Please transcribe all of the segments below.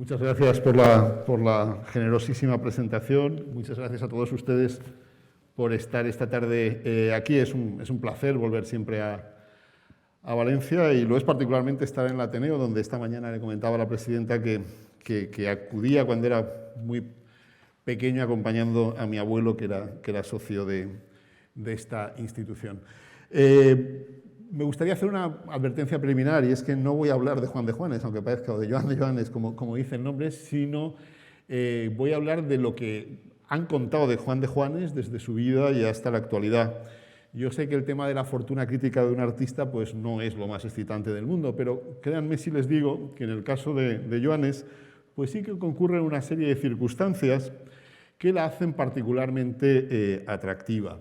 Muchas gracias por la generosísima presentación. Muchas gracias a todos ustedes por estar esta tarde aquí. Es un placer volver siempre a Valencia, y lo es particularmente estar en el Ateneo, donde esta mañana le comentaba a la presidenta que acudía cuando era muy pequeño acompañando a mi abuelo, que era socio de esta institución. Me gustaría hacer una advertencia preliminar, y es que no voy a hablar de Juan de Juanes, aunque parezca, o de Joan de Joanes, como dice el nombre, sino voy a hablar de lo que han contado de Juan de Juanes desde su vida y hasta la actualidad. Yo sé que el tema de la fortuna crítica de un artista pues no es lo más excitante del mundo, pero créanme si les digo que en el caso de Joanes pues sí que concurren una serie de circunstancias que la hacen particularmente atractiva.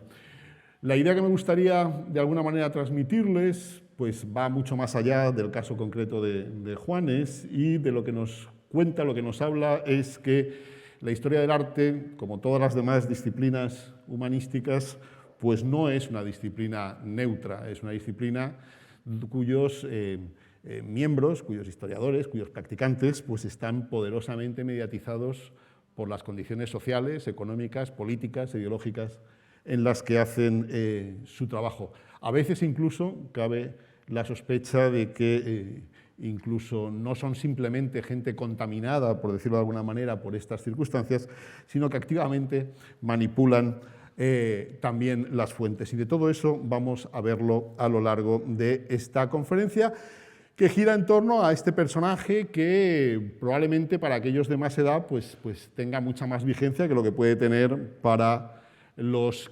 La idea que me gustaría de alguna manera transmitirles pues va mucho más allá del caso concreto de Juanes, y de lo que nos cuenta, lo que nos habla es que la historia del arte, como todas las demás disciplinas humanísticas, pues no es una disciplina neutra, es una disciplina cuyos miembros, cuyos historiadores, cuyos practicantes, pues están poderosamente mediatizados por las condiciones sociales, económicas, políticas, ideológicas en las que hacen su trabajo. A veces incluso cabe la sospecha de que incluso no son simplemente gente contaminada, por decirlo de alguna manera, por estas circunstancias, sino que activamente manipulan también las fuentes. Y de todo eso vamos a verlo a lo largo de esta conferencia, que gira en torno a este personaje que probablemente para aquellos de más edad pues tenga mucha más vigencia que lo que puede tener para los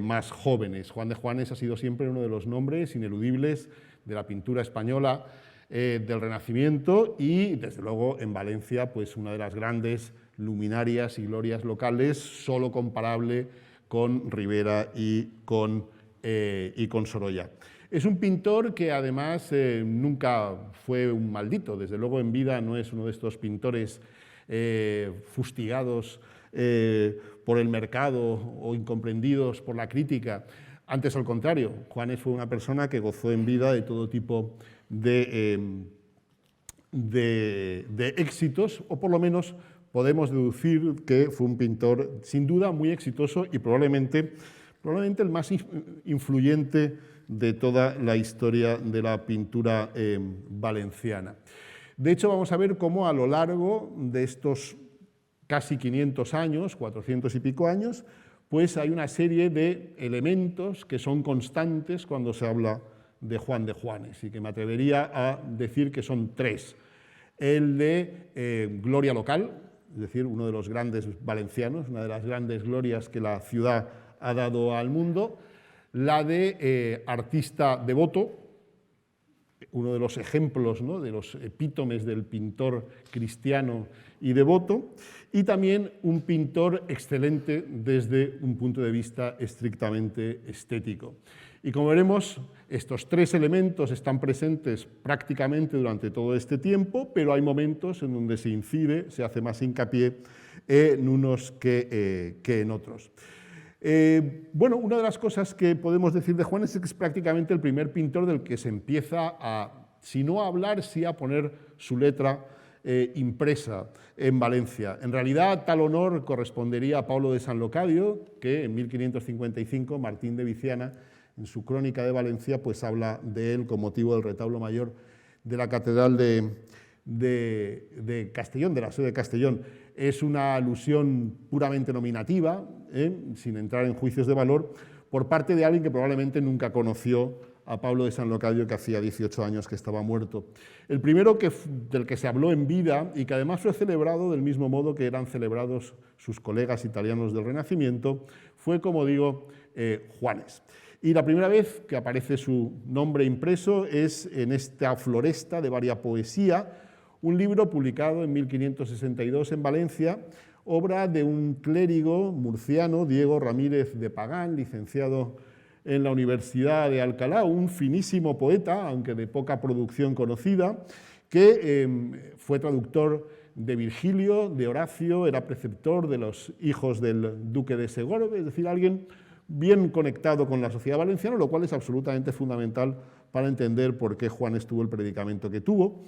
más jóvenes. Juan de Juanes ha sido siempre uno de los nombres ineludibles de la pintura española del Renacimiento, y desde luego en Valencia pues una de las grandes luminarias y glorias locales, solo comparable con Ribera y con Sorolla. Es un pintor que además nunca fue un maldito, desde luego en vida no es uno de estos pintores fustigados por el mercado o incomprendidos por la crítica. Antes, al contrario, Juanes fue una persona que gozó en vida de todo tipo de éxitos, o por lo menos podemos deducir que fue un pintor sin duda muy exitoso y probablemente el más influyente de toda la historia de la pintura valenciana. De hecho, vamos a ver cómo a lo largo de estos casi 500 años, 400 y pico años, pues hay una serie de elementos que son constantes cuando se habla de Juan de Juanes, y que me atrevería a decir que son tres. El de gloria local, es decir, uno de los grandes valencianos, una de las grandes glorias que la ciudad ha dado al mundo. La de artista devoto, uno de los ejemplos, ¿no?, de los epítomes del pintor cristiano y devoto, y también un pintor excelente desde un punto de vista estrictamente estético. Y como veremos, estos tres elementos están presentes prácticamente durante todo este tiempo, pero hay momentos en donde se incide, se hace más hincapié en unos que en otros. Bueno, una de las cosas que podemos decir de Juanes es que es prácticamente el primer pintor del que se empieza a, si no a hablar, sí a poner su letra impresa en Valencia. En realidad, tal honor correspondería a Pablo de Sanlocadio, que en 1555 Martín de Viciana, en su Crónica de Valencia, pues habla de él con motivo del retablo mayor de la Catedral de Castellón, de la sede de Castellón. Es una alusión puramente nominativa, sin entrar en juicios de valor, por parte de alguien que probablemente nunca conoció a Pablo de Sanlocadio, que hacía 18 años que estaba muerto. El primero del que se habló en vida, y que además fue celebrado del mismo modo que eran celebrados sus colegas italianos del Renacimiento, fue, como digo, Juanes. Y la primera vez que aparece su nombre impreso es en esta Floresta de varia poesía, un libro publicado en 1562 en Valencia, obra de un clérigo murciano, Diego Ramírez de Pagán, licenciado en la Universidad de Alcalá, un finísimo poeta, aunque de poca producción conocida, que fue traductor de Virgilio, de Horacio, era preceptor de los hijos del duque de Segorbe, es decir, alguien bien conectado con la sociedad valenciana, lo cual es absolutamente fundamental para entender por qué Juanes tuvo el predicamento que tuvo.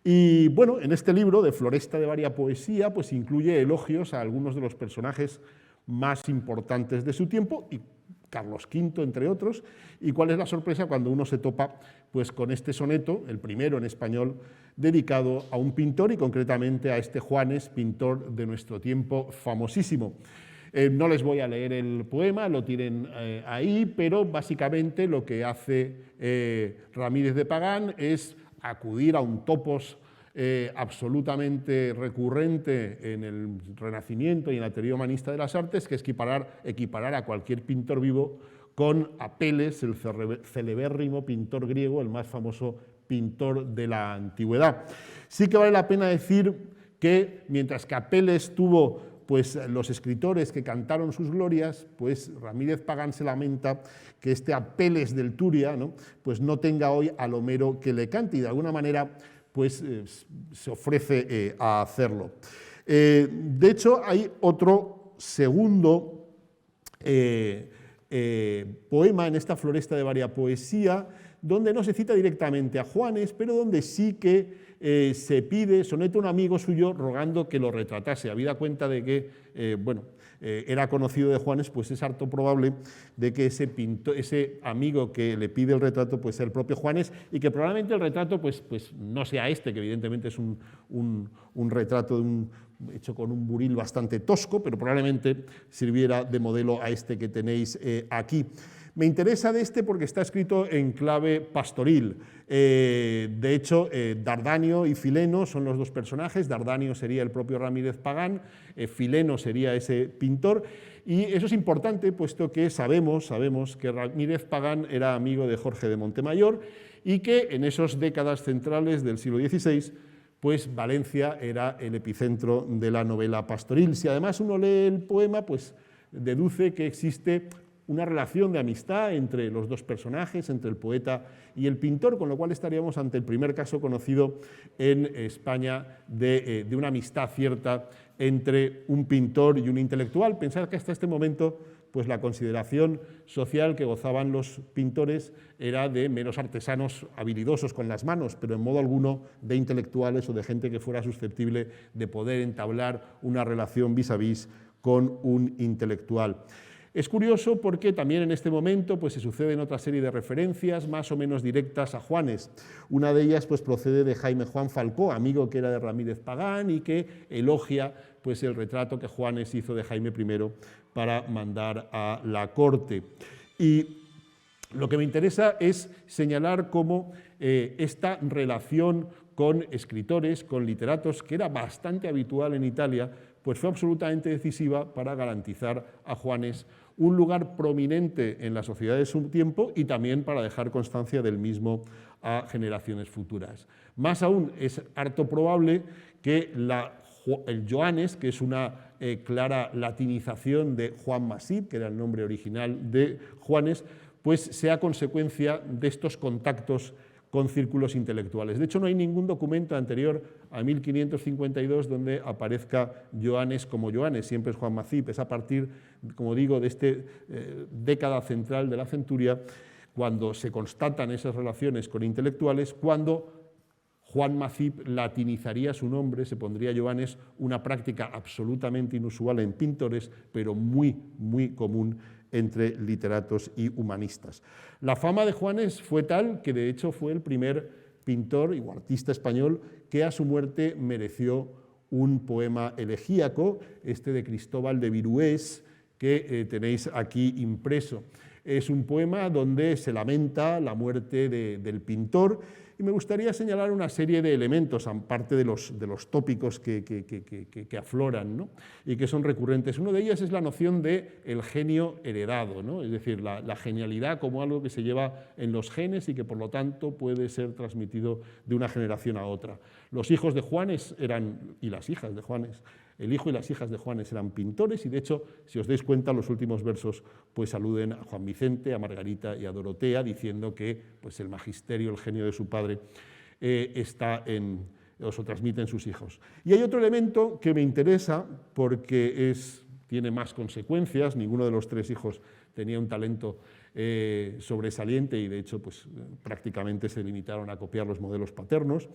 Y bueno, en este libro de Floresta de Varia Poesía, pues incluye elogios a algunos de los personajes más importantes de su tiempo, y Carlos V, entre otros. ¿Y cuál es la sorpresa cuando uno se topa pues, con este soneto, el primero en español, dedicado a un pintor y concretamente a este Juanes, pintor de nuestro tiempo famosísimo? No les voy a leer el poema, lo tienen ahí, pero básicamente lo que hace Ramírez de Pagán es acudir a un topos absolutamente recurrente en el Renacimiento y en la teoría humanista de las artes, que es equiparar a cualquier pintor vivo con Apeles, el celebérrimo pintor griego, el más famoso pintor de la antigüedad. Sí que vale la pena decir que mientras que Apeles tuvo pues, los escritores que cantaron sus glorias, pues Ramírez Pagán se lamenta que este Apeles del Turia, ¿no? Pues no tenga hoy al Homero que le cante, y de alguna manera pues, se ofrece a hacerlo. De hecho, hay otro segundo poema en esta Floresta de Varia Poesía, donde no se cita directamente a Juanes, pero donde sí que se pide, soneta a un amigo suyo rogando que lo retratase. Habida cuenta de que era conocido de Juanes, pues es harto probable de que ese amigo que le pide el retrato pues sea el propio Juanes, y que probablemente el retrato pues no sea este, que evidentemente es un retrato hecho con un buril bastante tosco, pero probablemente sirviera de modelo a este que tenéis aquí. Me interesa de este porque está escrito en clave pastoril. De hecho, Dardanio y Fileno son los dos personajes. Dardanio sería el propio Ramírez Pagán, Fileno sería ese pintor. Y eso es importante, puesto que sabemos que Ramírez Pagán era amigo de Jorge de Montemayor y que en esas décadas centrales del siglo XVI, pues Valencia era el epicentro de la novela pastoril. Si además uno lee el poema, pues deduce que existe una relación de amistad entre los dos personajes, entre el poeta y el pintor, con lo cual estaríamos ante el primer caso conocido en España de una amistad cierta entre un pintor y un intelectual. Pensad que hasta este momento pues la consideración social que gozaban los pintores era de meros artesanos habilidosos con las manos, pero en modo alguno de intelectuales o de gente que fuera susceptible de poder entablar una relación vis a vis con un intelectual. Es curioso porque también en este momento pues, se suceden otra serie de referencias más o menos directas a Juanes. Una de ellas pues, procede de Jaime Juan Falcó, amigo que era de Ramírez Pagán y que elogia pues, el retrato que Juanes hizo de Jaime I para mandar a la corte. Y lo que me interesa es señalar cómo esta relación con escritores, con literatos, que era bastante habitual en Italia, pues fue absolutamente decisiva para garantizar a Juanes un lugar prominente en la sociedad de su tiempo y también para dejar constancia del mismo a generaciones futuras. Más aún, es harto probable que el Joanes, que es una clara latinización de Juan Masip, que era el nombre original de Juanes, pues sea consecuencia de estos contactos con círculos intelectuales. De hecho, no hay ningún documento anterior a 1552 donde aparezca Joanes como Joanes, siempre es Juan Masip. Es a partir, como digo, de esta década central de la centuria, cuando se constatan esas relaciones con intelectuales, cuando Juan Masip latinizaría su nombre, se pondría Joanes, una práctica absolutamente inusual en pintores, pero muy, muy común entre literatos y humanistas. La fama de Juanes fue tal que de hecho fue el primer pintor o artista español que a su muerte mereció un poema elegíaco, este de Cristóbal de Virués, que tenéis aquí impreso. Es un poema donde se lamenta la muerte del pintor, y me gustaría señalar una serie de elementos, aparte de los tópicos que afloran, ¿no? Y que son recurrentes. Uno de ellos es la noción del genio heredado, ¿no? Es decir, la genialidad como algo que se lleva en los genes y que por lo tanto puede ser transmitido de una generación a otra. Los hijos de Juanes y las hijas de Juanes, el hijo y las hijas de Juanes eran pintores, y de hecho, si os dais cuenta, los últimos versos pues aluden a Juan Vicente, a Margarita y a Dorotea, diciendo que pues, el magisterio, el genio de su padre, os lo transmiten sus hijos. Y hay otro elemento que me interesa porque tiene más consecuencias. Ninguno de los tres hijos tenía un talento sobresaliente y de hecho pues, prácticamente se limitaron a copiar los modelos paternos,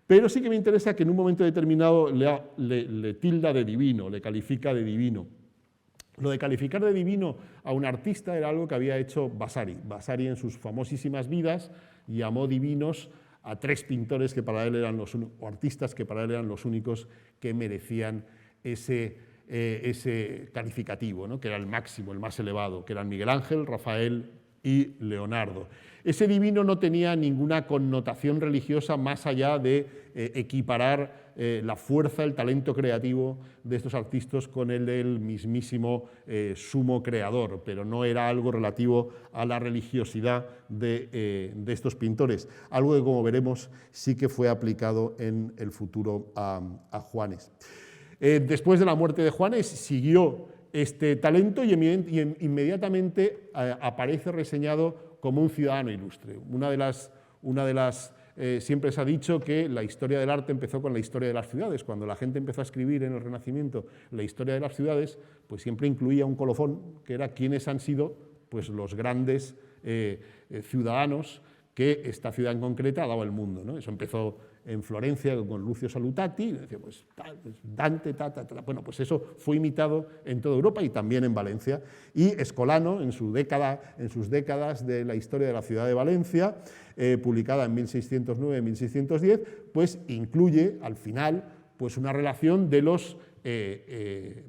Pero sí que me interesa que en un momento determinado le tilda de divino, le califica de divino. Lo de calificar de divino a un artista era algo que había hecho Vasari. Vasari en sus famosísimas vidas llamó divinos a 3 pintores que para él eran o artistas que para él eran los únicos que merecían ese calificativo, ¿no? Que era el máximo, el más elevado, que eran Miguel Ángel, Rafael y Leonardo. Ese divino no tenía ninguna connotación religiosa más allá de equiparar la fuerza, el talento creativo de estos artistas con el del mismísimo sumo creador, pero no era algo relativo a la religiosidad de estos pintores, algo que, como veremos, sí que fue aplicado en el futuro a Juanes. Después de la muerte de Juanes siguió este talento y inmediatamente aparece reseñado como un ciudadano ilustre. Siempre se ha dicho que la historia del arte empezó con la historia de las ciudades. Cuando la gente empezó a escribir en el Renacimiento la historia de las ciudades, pues siempre incluía un colofón, que era quiénes han sido pues, los grandes ciudadanos que esta ciudad en concreta ha dado al mundo, ¿no? Eso empezó en Florencia con Lucio Salutati, decía, pues, Dante, bueno, pues eso fue imitado en toda Europa y también en Valencia. Y Escolano, en sus décadas de la historia de la ciudad de Valencia, publicada en 1609-1610, pues incluye al final pues, una relación de los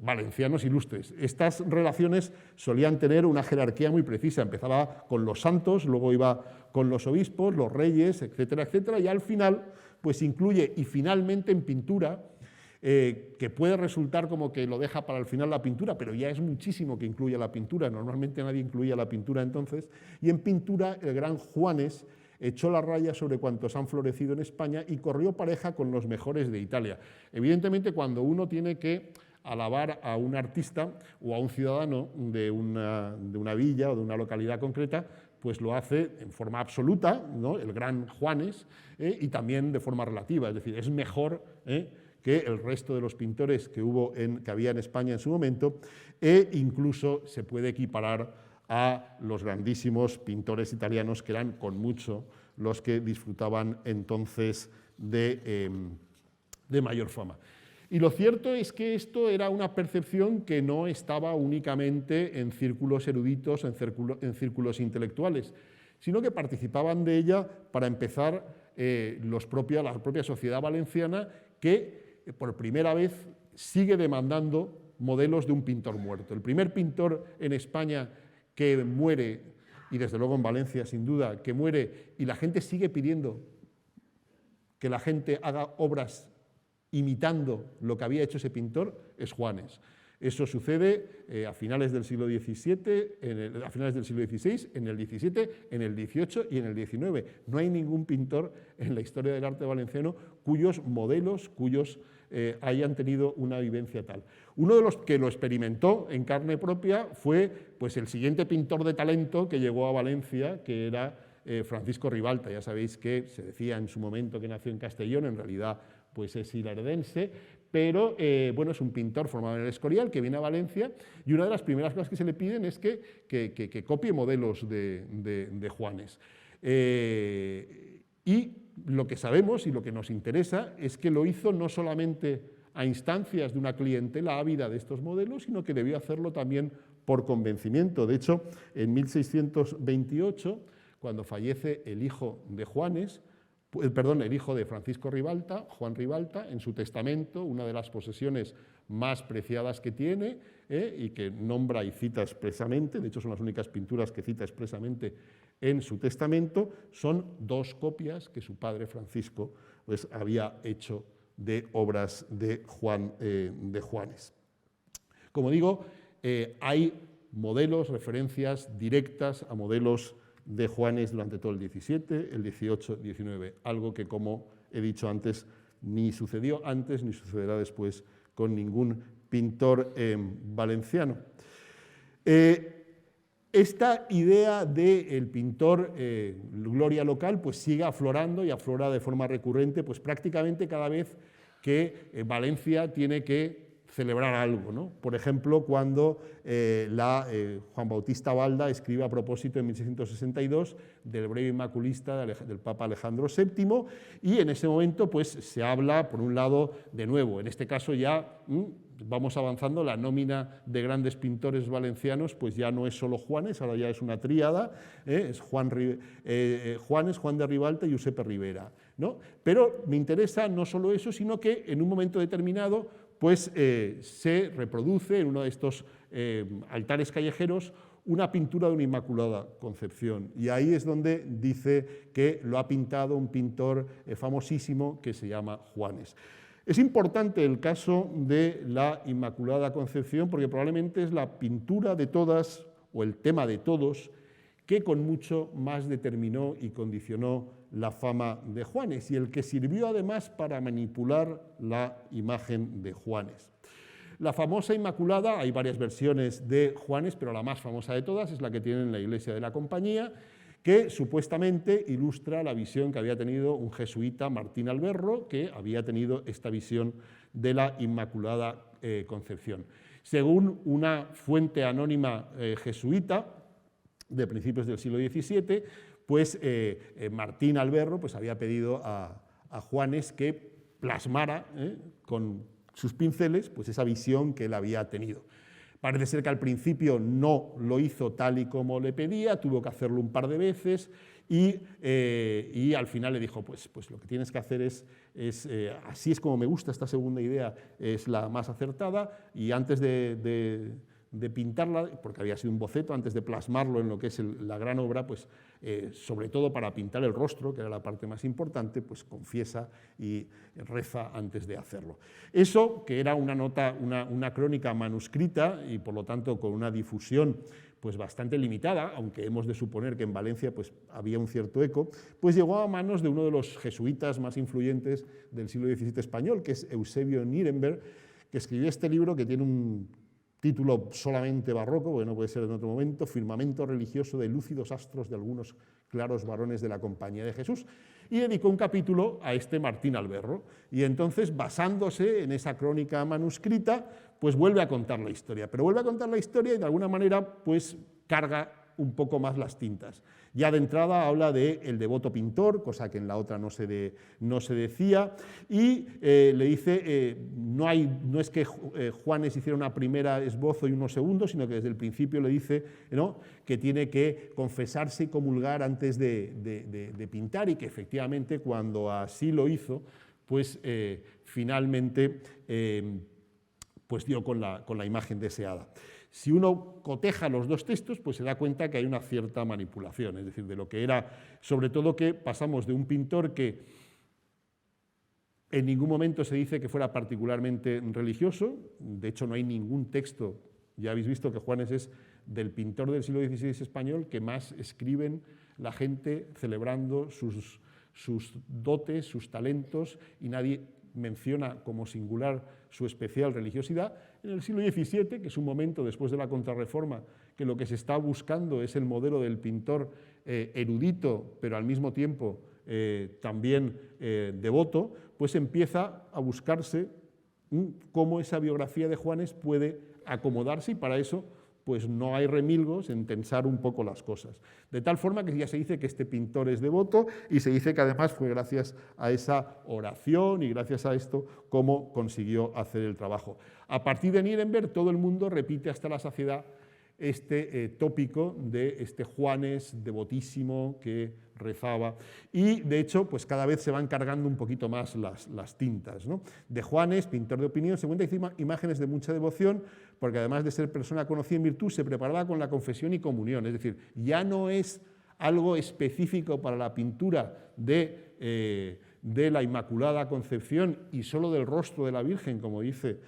valencianos ilustres. Estas relaciones solían tener una jerarquía muy precisa, empezaba con los santos, luego iba con los obispos, los reyes, etcétera, etcétera, y al final pues incluye, y finalmente en pintura, que puede resultar como que lo deja para el final la pintura, pero ya es muchísimo que incluya la pintura, normalmente nadie incluía la pintura entonces, y en pintura el gran Juanes echó la raya sobre cuantos han florecido en España y corrió pareja con los mejores de Italia. Evidentemente, cuando uno tiene que alabar a un artista o a un ciudadano de una villa o de una localidad concreta, pues lo hace en forma absoluta, ¿no? El gran Juanes, y también de forma relativa, es decir, es mejor que el resto de los pintores que había en España en su momento, e incluso se puede equiparar a los grandísimos pintores italianos que eran con mucho los que disfrutaban entonces de mayor fama. Y lo cierto es que esto era una percepción que no estaba únicamente en círculos eruditos, en círculos intelectuales, sino que participaban de ella, para empezar, la propia sociedad valenciana, que por primera vez sigue demandando modelos de un pintor muerto. El primer pintor en España que muere, y desde luego en Valencia sin duda, que muere y la gente sigue pidiendo que la gente haga obras imitando lo que había hecho ese pintor, es Juanes. Eso sucede a finales del siglo XVII, a finales del siglo XVI, en el XVII, en el XVIII y en el XIX. No hay ningún pintor en la historia del arte valenciano cuyos modelos, hayan tenido una vivencia tal. Uno de los que lo experimentó en carne propia fue pues, el siguiente pintor de talento que llegó a Valencia, que era Francisco Ribalta. Ya sabéis que se decía en su momento que nació en Castellón, en realidad pues es hilardense, pero bueno, es un pintor formado en el Escorial que viene a Valencia, y una de las primeras cosas que se le piden es que copie modelos de Juanes. Y lo que sabemos y lo que nos interesa es que lo hizo no solamente a instancias de una clientela ávida de estos modelos, sino que debió hacerlo también por convencimiento. De hecho, en 1628, cuando fallece el hijo de Juanes, el hijo de Francisco Ribalta, Juan Ribalta, en su testamento, una de las posesiones más preciadas que tiene, y que nombra y cita expresamente, de hecho son las únicas pinturas que cita expresamente en su testamento, son 2 copias que su padre Francisco pues, había hecho de obras de Juanes. Como digo, hay modelos, referencias directas a modelos de Juanes durante todo el XVII, el XVIII, XIX, algo que, como he dicho antes, ni sucedió antes ni sucederá después con ningún pintor valenciano. Esta idea del pintor gloria local pues sigue aflorando y aflora de forma recurrente, pues prácticamente cada vez que Valencia tiene que celebrar algo, ¿no? Por ejemplo, cuando Juan Bautista Balda escribe a propósito en 1662 del breve inmaculista del Papa Alejandro VII, y en ese momento pues, se habla, por un lado, de nuevo, en este caso ya vamos avanzando, la nómina de grandes pintores valencianos pues ya no es solo Juanes, ahora ya es una tríada, es Juanes, Juan de Ribalta y Giuseppe Rivera, ¿no? Pero me interesa no solo eso, sino que en un momento determinado pues se reproduce en uno de estos altares callejeros una pintura de una Inmaculada Concepción, y ahí es donde dice que lo ha pintado un pintor famosísimo que se llama Juanes. Es importante el caso de la Inmaculada Concepción porque probablemente es la pintura de todas, o el tema de todos, que con mucho más determinó y condicionó la fama de Juanes, y el que sirvió además para manipular la imagen de Juanes. La famosa Inmaculada, hay varias versiones de Juanes, pero la más famosa de todas es la que tiene en la iglesia de la Compañía, que supuestamente ilustra la visión que había tenido un jesuita, Martín Alberro, que había tenido esta visión de la Inmaculada Concepción. Según una fuente anónima jesuita de principios del siglo XVII, pues Martín Alberro pues, había pedido a Juanes que plasmara con sus pinceles pues, esa visión que él había tenido. Parece ser que al principio no lo hizo tal y como le pedía, tuvo que hacerlo un par de veces y al final le dijo, pues lo que tienes que hacer es así es como me gusta, esta segunda idea es la más acertada, y antes de pintarla, porque había sido un boceto, antes de plasmarlo en lo que es la gran obra, pues sobre todo para pintar el rostro, que era la parte más importante, pues confiesa y reza antes de hacerlo. Eso, que era una nota, una crónica manuscrita y por lo tanto con una difusión pues bastante limitada, aunque hemos de suponer que en Valencia pues, había un cierto eco, pues llegó a manos de uno de los jesuitas más influyentes del siglo XVII español, que es Eusebio Nirenberg, que escribió este libro que tiene un título solamente barroco, porque no puede ser en otro momento, Firmamento religioso de lúcidos astros de algunos claros varones de la Compañía de Jesús, y dedicó un capítulo a este Martín Alberro, y entonces, basándose en esa crónica manuscrita, pues vuelve a contar la historia, pero vuelve a contar la historia y de alguna manera pues carga un poco más las tintas. Ya de entrada habla de el devoto pintor, cosa que en la otra no se decía, y le dice, no es que Juanes hiciera una primera esbozo y uno segundo, sino que desde el principio le dice, ¿no?, que tiene que confesarse y comulgar antes de pintar, y que efectivamente cuando así lo hizo, pues finalmente pues dio con la imagen deseada. Si uno coteja los dos textos, pues se da cuenta que hay una cierta manipulación, es decir, de lo que era, sobre todo que pasamos de un pintor que en ningún momento se dice que fuera particularmente religioso, de hecho no hay ningún texto, ya habéis visto que Juanes es del pintor del siglo XVI español que más escriben la gente celebrando sus dotes, sus talentos, y nadie menciona como singular su especial religiosidad. En el siglo XVII, que es un momento después de la Contrarreforma, que lo que se está buscando es el modelo del pintor erudito, pero al mismo tiempo también devoto, pues empieza a buscarse cómo esa biografía de Juanes puede acomodarse, y para eso pues no hay remilgos en tensar un poco las cosas. De tal forma que ya se dice que este pintor es devoto, y se dice que además fue gracias a esa oración y gracias a esto cómo consiguió hacer el trabajo. A partir de Nirenberg todo el mundo repite hasta la saciedad este tópico de este Juanes devotísimo que rezaba, y de hecho pues cada vez se van cargando un poquito más las tintas, ¿no? De Juanes, pintor de opinión, se cuentan imágenes de mucha devoción, porque además de ser persona conocida en virtud, se preparaba con la confesión y comunión, es decir, ya no es algo específico para la pintura de la Inmaculada Concepción y solo del rostro de la Virgen, como dice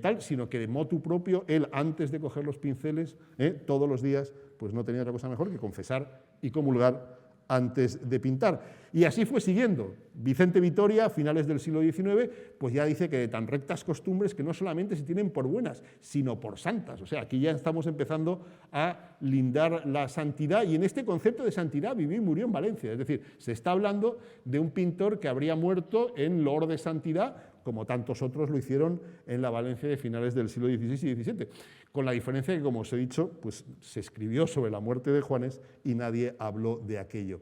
tal, sino que de motu propio, él antes de coger los pinceles, todos los días, pues no tenía otra cosa mejor que confesar y comulgar antes de pintar. Y así fue siguiendo. Vicente Vitoria, a finales del siglo XIX, pues ya dice que de tan rectas costumbres que no solamente se tienen por buenas, sino por santas. O sea, aquí ya estamos empezando a lindar la santidad, y en este concepto de santidad vivió y murió en Valencia. Es decir, se está hablando de un pintor que habría muerto en loor de santidad, como tantos otros lo hicieron en la Valencia de finales del siglo XVI y XVII, con la diferencia que, como os he dicho, pues se escribió sobre la muerte de Juanes y nadie habló de aquello.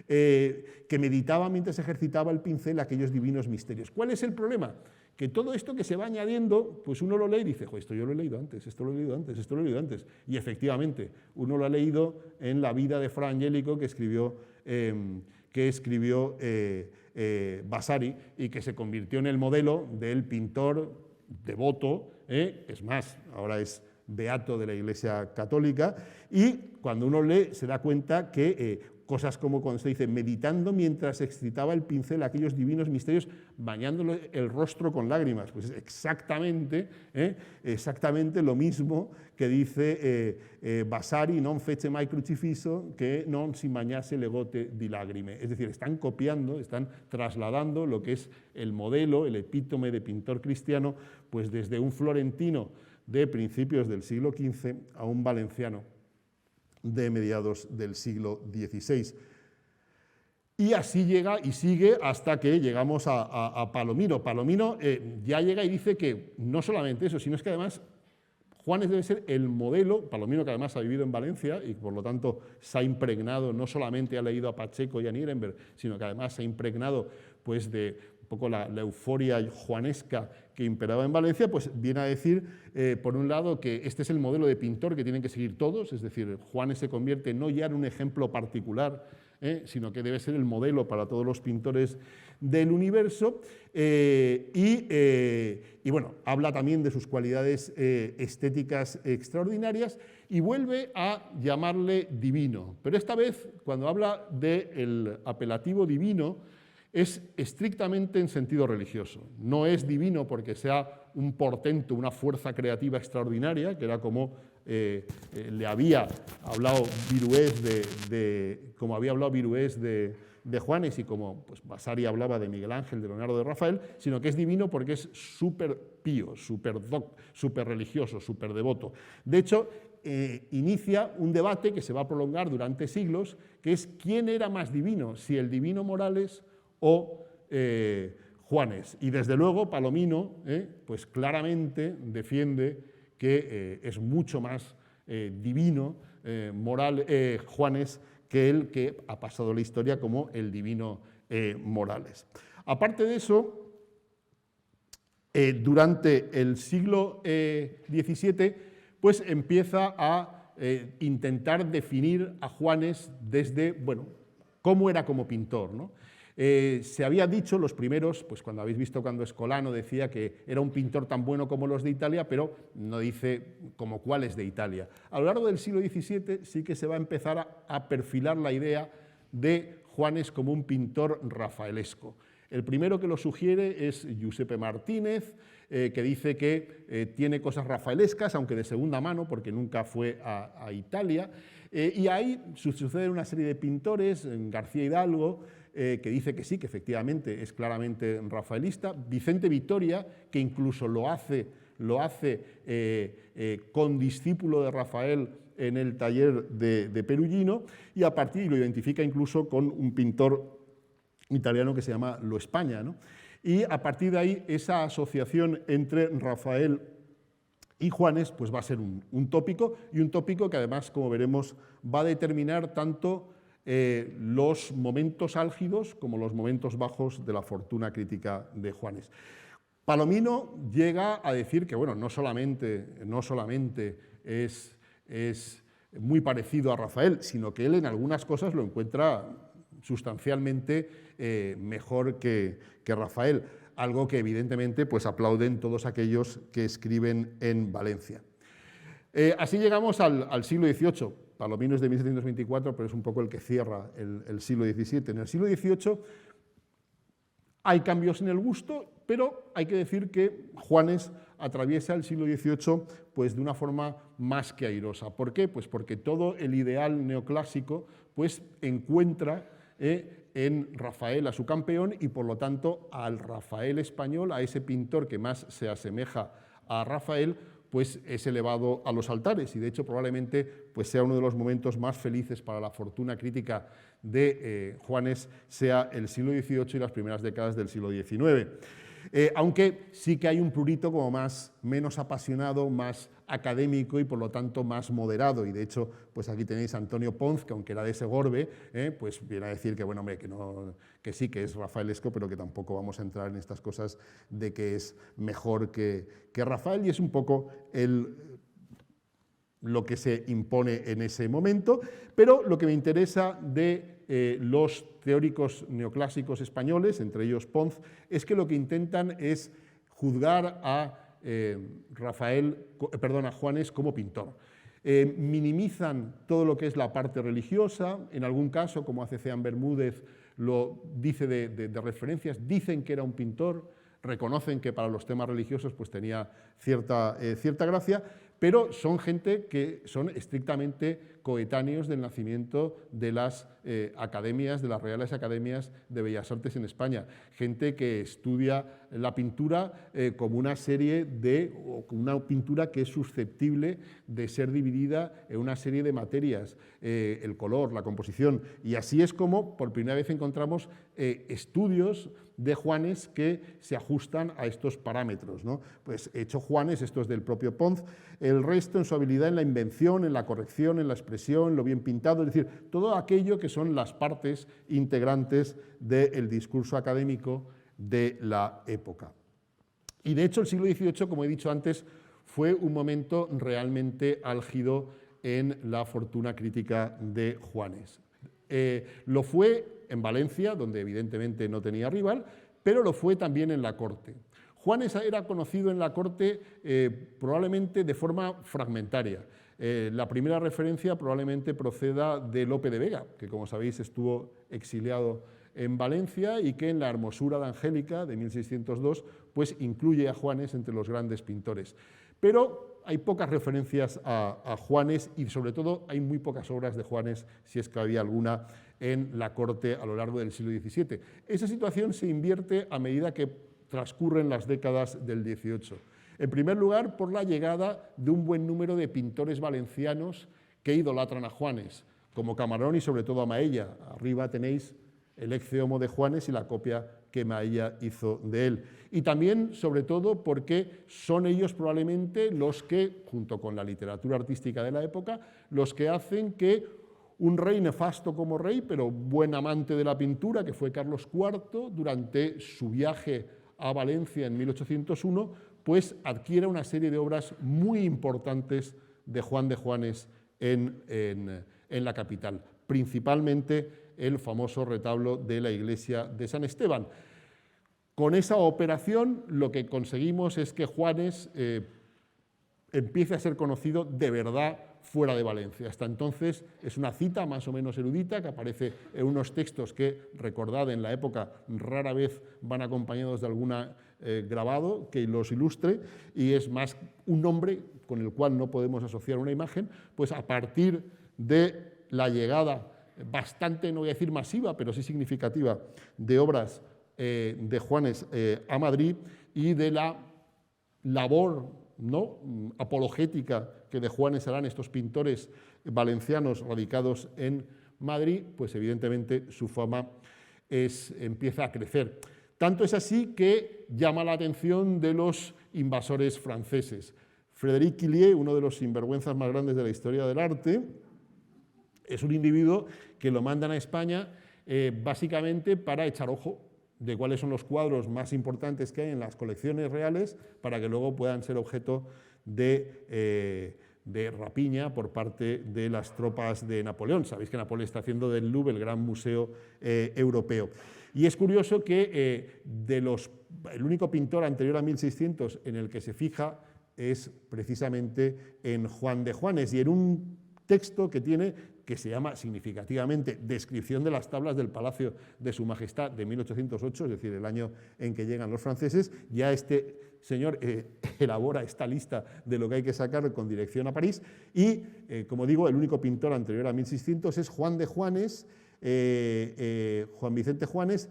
Que meditaba mientras ejercitaba el pincel aquellos divinos misterios. ¿Cuál es el problema? Que todo esto que se va añadiendo, pues uno lo lee y dice, esto yo lo he leído antes, esto lo he leído antes, esto lo he leído antes. Y efectivamente, uno lo ha leído en la vida de Fra Angelico que escribió Vasari y que se convirtió en el modelo del pintor devoto, es más, ahora es beato de la Iglesia Católica, y cuando uno lee se da cuenta que cosas como cuando se dice meditando mientras excitaba el pincel aquellos divinos misterios, bañándole el rostro con lágrimas, pues es exactamente lo mismo que dice Vasari, non fece mai crucifisso, que non si bañase le gote di lagrime. Es decir, están copiando, están trasladando lo que es el modelo, el epítome de pintor cristiano, pues desde un florentino de principios del siglo XV a un valenciano de mediados del siglo XVI. Y así llega y sigue hasta que llegamos a Palomino. Palomino ya llega y dice que no solamente eso, sino es que además Juanes debe ser el modelo, Palomino que además ha vivido en Valencia y por lo tanto se ha impregnado, no solamente ha leído a Pacheco y a Nierenberg, sino que además se ha impregnado pues, de un poco la euforia juanesca que imperaba en Valencia, pues viene a decir, por un lado, que este es el modelo de pintor que tienen que seguir todos, es decir, Juanes se convierte no ya en un ejemplo particular, sino que debe ser el modelo para todos los pintores del universo, y bueno, habla también de sus cualidades estéticas extraordinarias y vuelve a llamarle divino, pero esta vez, cuando habla del apelativo divino, es estrictamente en sentido religioso. No es divino porque sea un portento, una fuerza creativa extraordinaria, que era como le había hablado Virués como había hablado Virués de Juanes y como pues, Vasari hablaba de Miguel Ángel, de Leonardo, de Rafael, sino que es divino porque es súper pío, súper religioso, súper devoto. De hecho, inicia un debate que se va a prolongar durante siglos, que es quién era más divino, si el divino Morales o Juanes. Y desde luego Palomino pues claramente defiende que es mucho más divino Juanes que el que ha pasado la historia como el divino Morales. Aparte de eso, durante el siglo XVII pues empieza a intentar definir a Juanes desde, bueno, cómo era como pintor, ¿no? Se había dicho, los primeros, pues cuando habéis visto cuando Escolano decía que era un pintor tan bueno como los de Italia, pero no dice como cuáles de Italia. A lo largo del siglo XVII sí que se va a empezar a perfilar la idea de Juanes como un pintor rafaelesco. El primero que lo sugiere es Giuseppe Martínez, que dice que tiene cosas rafaelescas, aunque de segunda mano, porque nunca fue a Italia. Y ahí sucede una serie de pintores, García Hidalgo, que dice que sí, que efectivamente es claramente rafaelista. Vicente Vitoria, que incluso lo hace condiscípulo de Rafael en el taller de Perugino, y a partir lo identifica incluso con un pintor italiano que se llama Lo España, ¿no? Y a partir de ahí esa asociación entre Rafael y Juanes pues va a ser un tópico, y un tópico que además, como veremos, va a determinar tanto los momentos álgidos como los momentos bajos de la fortuna crítica de Juanes. Palomino llega a decir que bueno, no solamente es muy parecido a Rafael, sino que él en algunas cosas lo encuentra sustancialmente mejor que Rafael, algo que evidentemente pues, aplauden todos aquellos que escriben en Valencia. Así llegamos al siglo XVIII. Palomino es de 1724, pero es un poco el que cierra el siglo XVII. En el siglo XVIII hay cambios en el gusto, pero hay que decir que Juanes atraviesa el siglo XVIII pues, de una forma más que airosa. ¿Por qué? Pues porque todo el ideal neoclásico pues, encuentra en Rafael a su campeón y por lo tanto al Rafael español, a ese pintor que más se asemeja a Rafael, pues es elevado a los altares y de hecho probablemente pues sea uno de los momentos más felices para la fortuna crítica de Juanes, sea el siglo XVIII y las primeras décadas del siglo XIX. Aunque sí que hay un prurito como menos apasionado, más académico y por lo tanto más moderado, y de hecho pues aquí tenéis a Antonio Ponz, que aunque era de Segorbe, pues viene a decir que bueno, hombre, que sí que es rafaelesco, pero que tampoco vamos a entrar en estas cosas de que es mejor que Rafael, y es un poco lo que se impone en ese momento. Pero lo que me interesa de los teóricos neoclásicos españoles, entre ellos Ponz, es que lo que intentan es juzgar a Juanes como pintor. Minimizan todo lo que es la parte religiosa, en algún caso, como hace Ceán Bermúdez, lo dice de referencias, dicen que era un pintor, reconocen que para los temas religiosos pues tenía cierta gracia, pero son gente que son estrictamente coetáneos del nacimiento de las academias, de las Reales Academias de Bellas Artes en España. Gente que estudia la pintura como una serie una pintura que es susceptible de ser dividida en una serie de materias, el color, la composición, y así es como por primera vez encontramos estudios de Juanes que se ajustan a estos parámetros, ¿no? Pues hecho Juanes, esto es del propio Ponz, el resto en su habilidad en la invención, en la corrección, en la expresión, lo bien pintado, es decir, todo aquello que son las partes integrantes del discurso académico de la época. Y de hecho el siglo XVIII, como he dicho antes, fue un momento realmente álgido en la fortuna crítica de Juanes. Lo fue en Valencia, donde evidentemente no tenía rival, pero lo fue también en la corte. Juanes era conocido en la corte probablemente de forma fragmentaria. La primera referencia probablemente proceda de Lope de Vega, que como sabéis estuvo exiliado en Valencia y que en la Hermosura de Angélica de 1602 pues incluye a Juanes entre los grandes pintores. Pero hay pocas referencias a Juanes y sobre todo hay muy pocas obras de Juanes, si es que había alguna, en la corte a lo largo del siglo XVII. Esa situación se invierte a medida que transcurren las décadas del XVIII. En primer lugar, por la llegada de un buen número de pintores valencianos que idolatran a Juanes, como Camarón y sobre todo a Maella. Arriba tenéis el Ecce Homo de Juanes y la copia que Maella hizo de él. Y también, sobre todo, porque son ellos probablemente los que, junto con la literatura artística de la época, los que hacen que un rey nefasto como rey, pero buen amante de la pintura, que fue Carlos IV, durante su viaje a Valencia en 1801, pues adquiera una serie de obras muy importantes de Juan de Juanes en la capital, principalmente el famoso retablo de la iglesia de San Esteban. Con esa operación lo que conseguimos es que Juanes empiece a ser conocido de verdad fuera de Valencia. Hasta entonces es una cita más o menos erudita que aparece en unos textos que, recordad, en la época rara vez van acompañados de algún grabado que los ilustre, y es más un nombre con el cual no podemos asociar una imagen. Pues a partir de la llegada bastante, no voy a decir masiva, pero sí significativa, de obras de Juanes a Madrid y de la labor apologética que de Juanes harán estos pintores valencianos radicados en Madrid, pues evidentemente su fama empieza a crecer. Tanto es así que llama la atención de los invasores franceses. Frédéric Quillier, uno de los sinvergüenzas más grandes de la historia del arte, es un individuo que lo mandan a España básicamente para echar ojo de cuáles son los cuadros más importantes que hay en las colecciones reales para que luego puedan ser objeto de rapiña por parte de las tropas de Napoleón. Sabéis que Napoleón está haciendo del Louvre el gran museo europeo. Y es curioso que el único pintor anterior a 1600 en el que se fija es precisamente en Juan de Juanes y en un texto que tiene, que se llama significativamente Descripción de las tablas del Palacio de Su Majestad de 1808, es decir, el año en que llegan los franceses. Ya este señor elabora esta lista de lo que hay que sacar con dirección a París y, como digo, el único pintor anterior a 1600 es Juan de Juanes, Juan Vicente Juanes,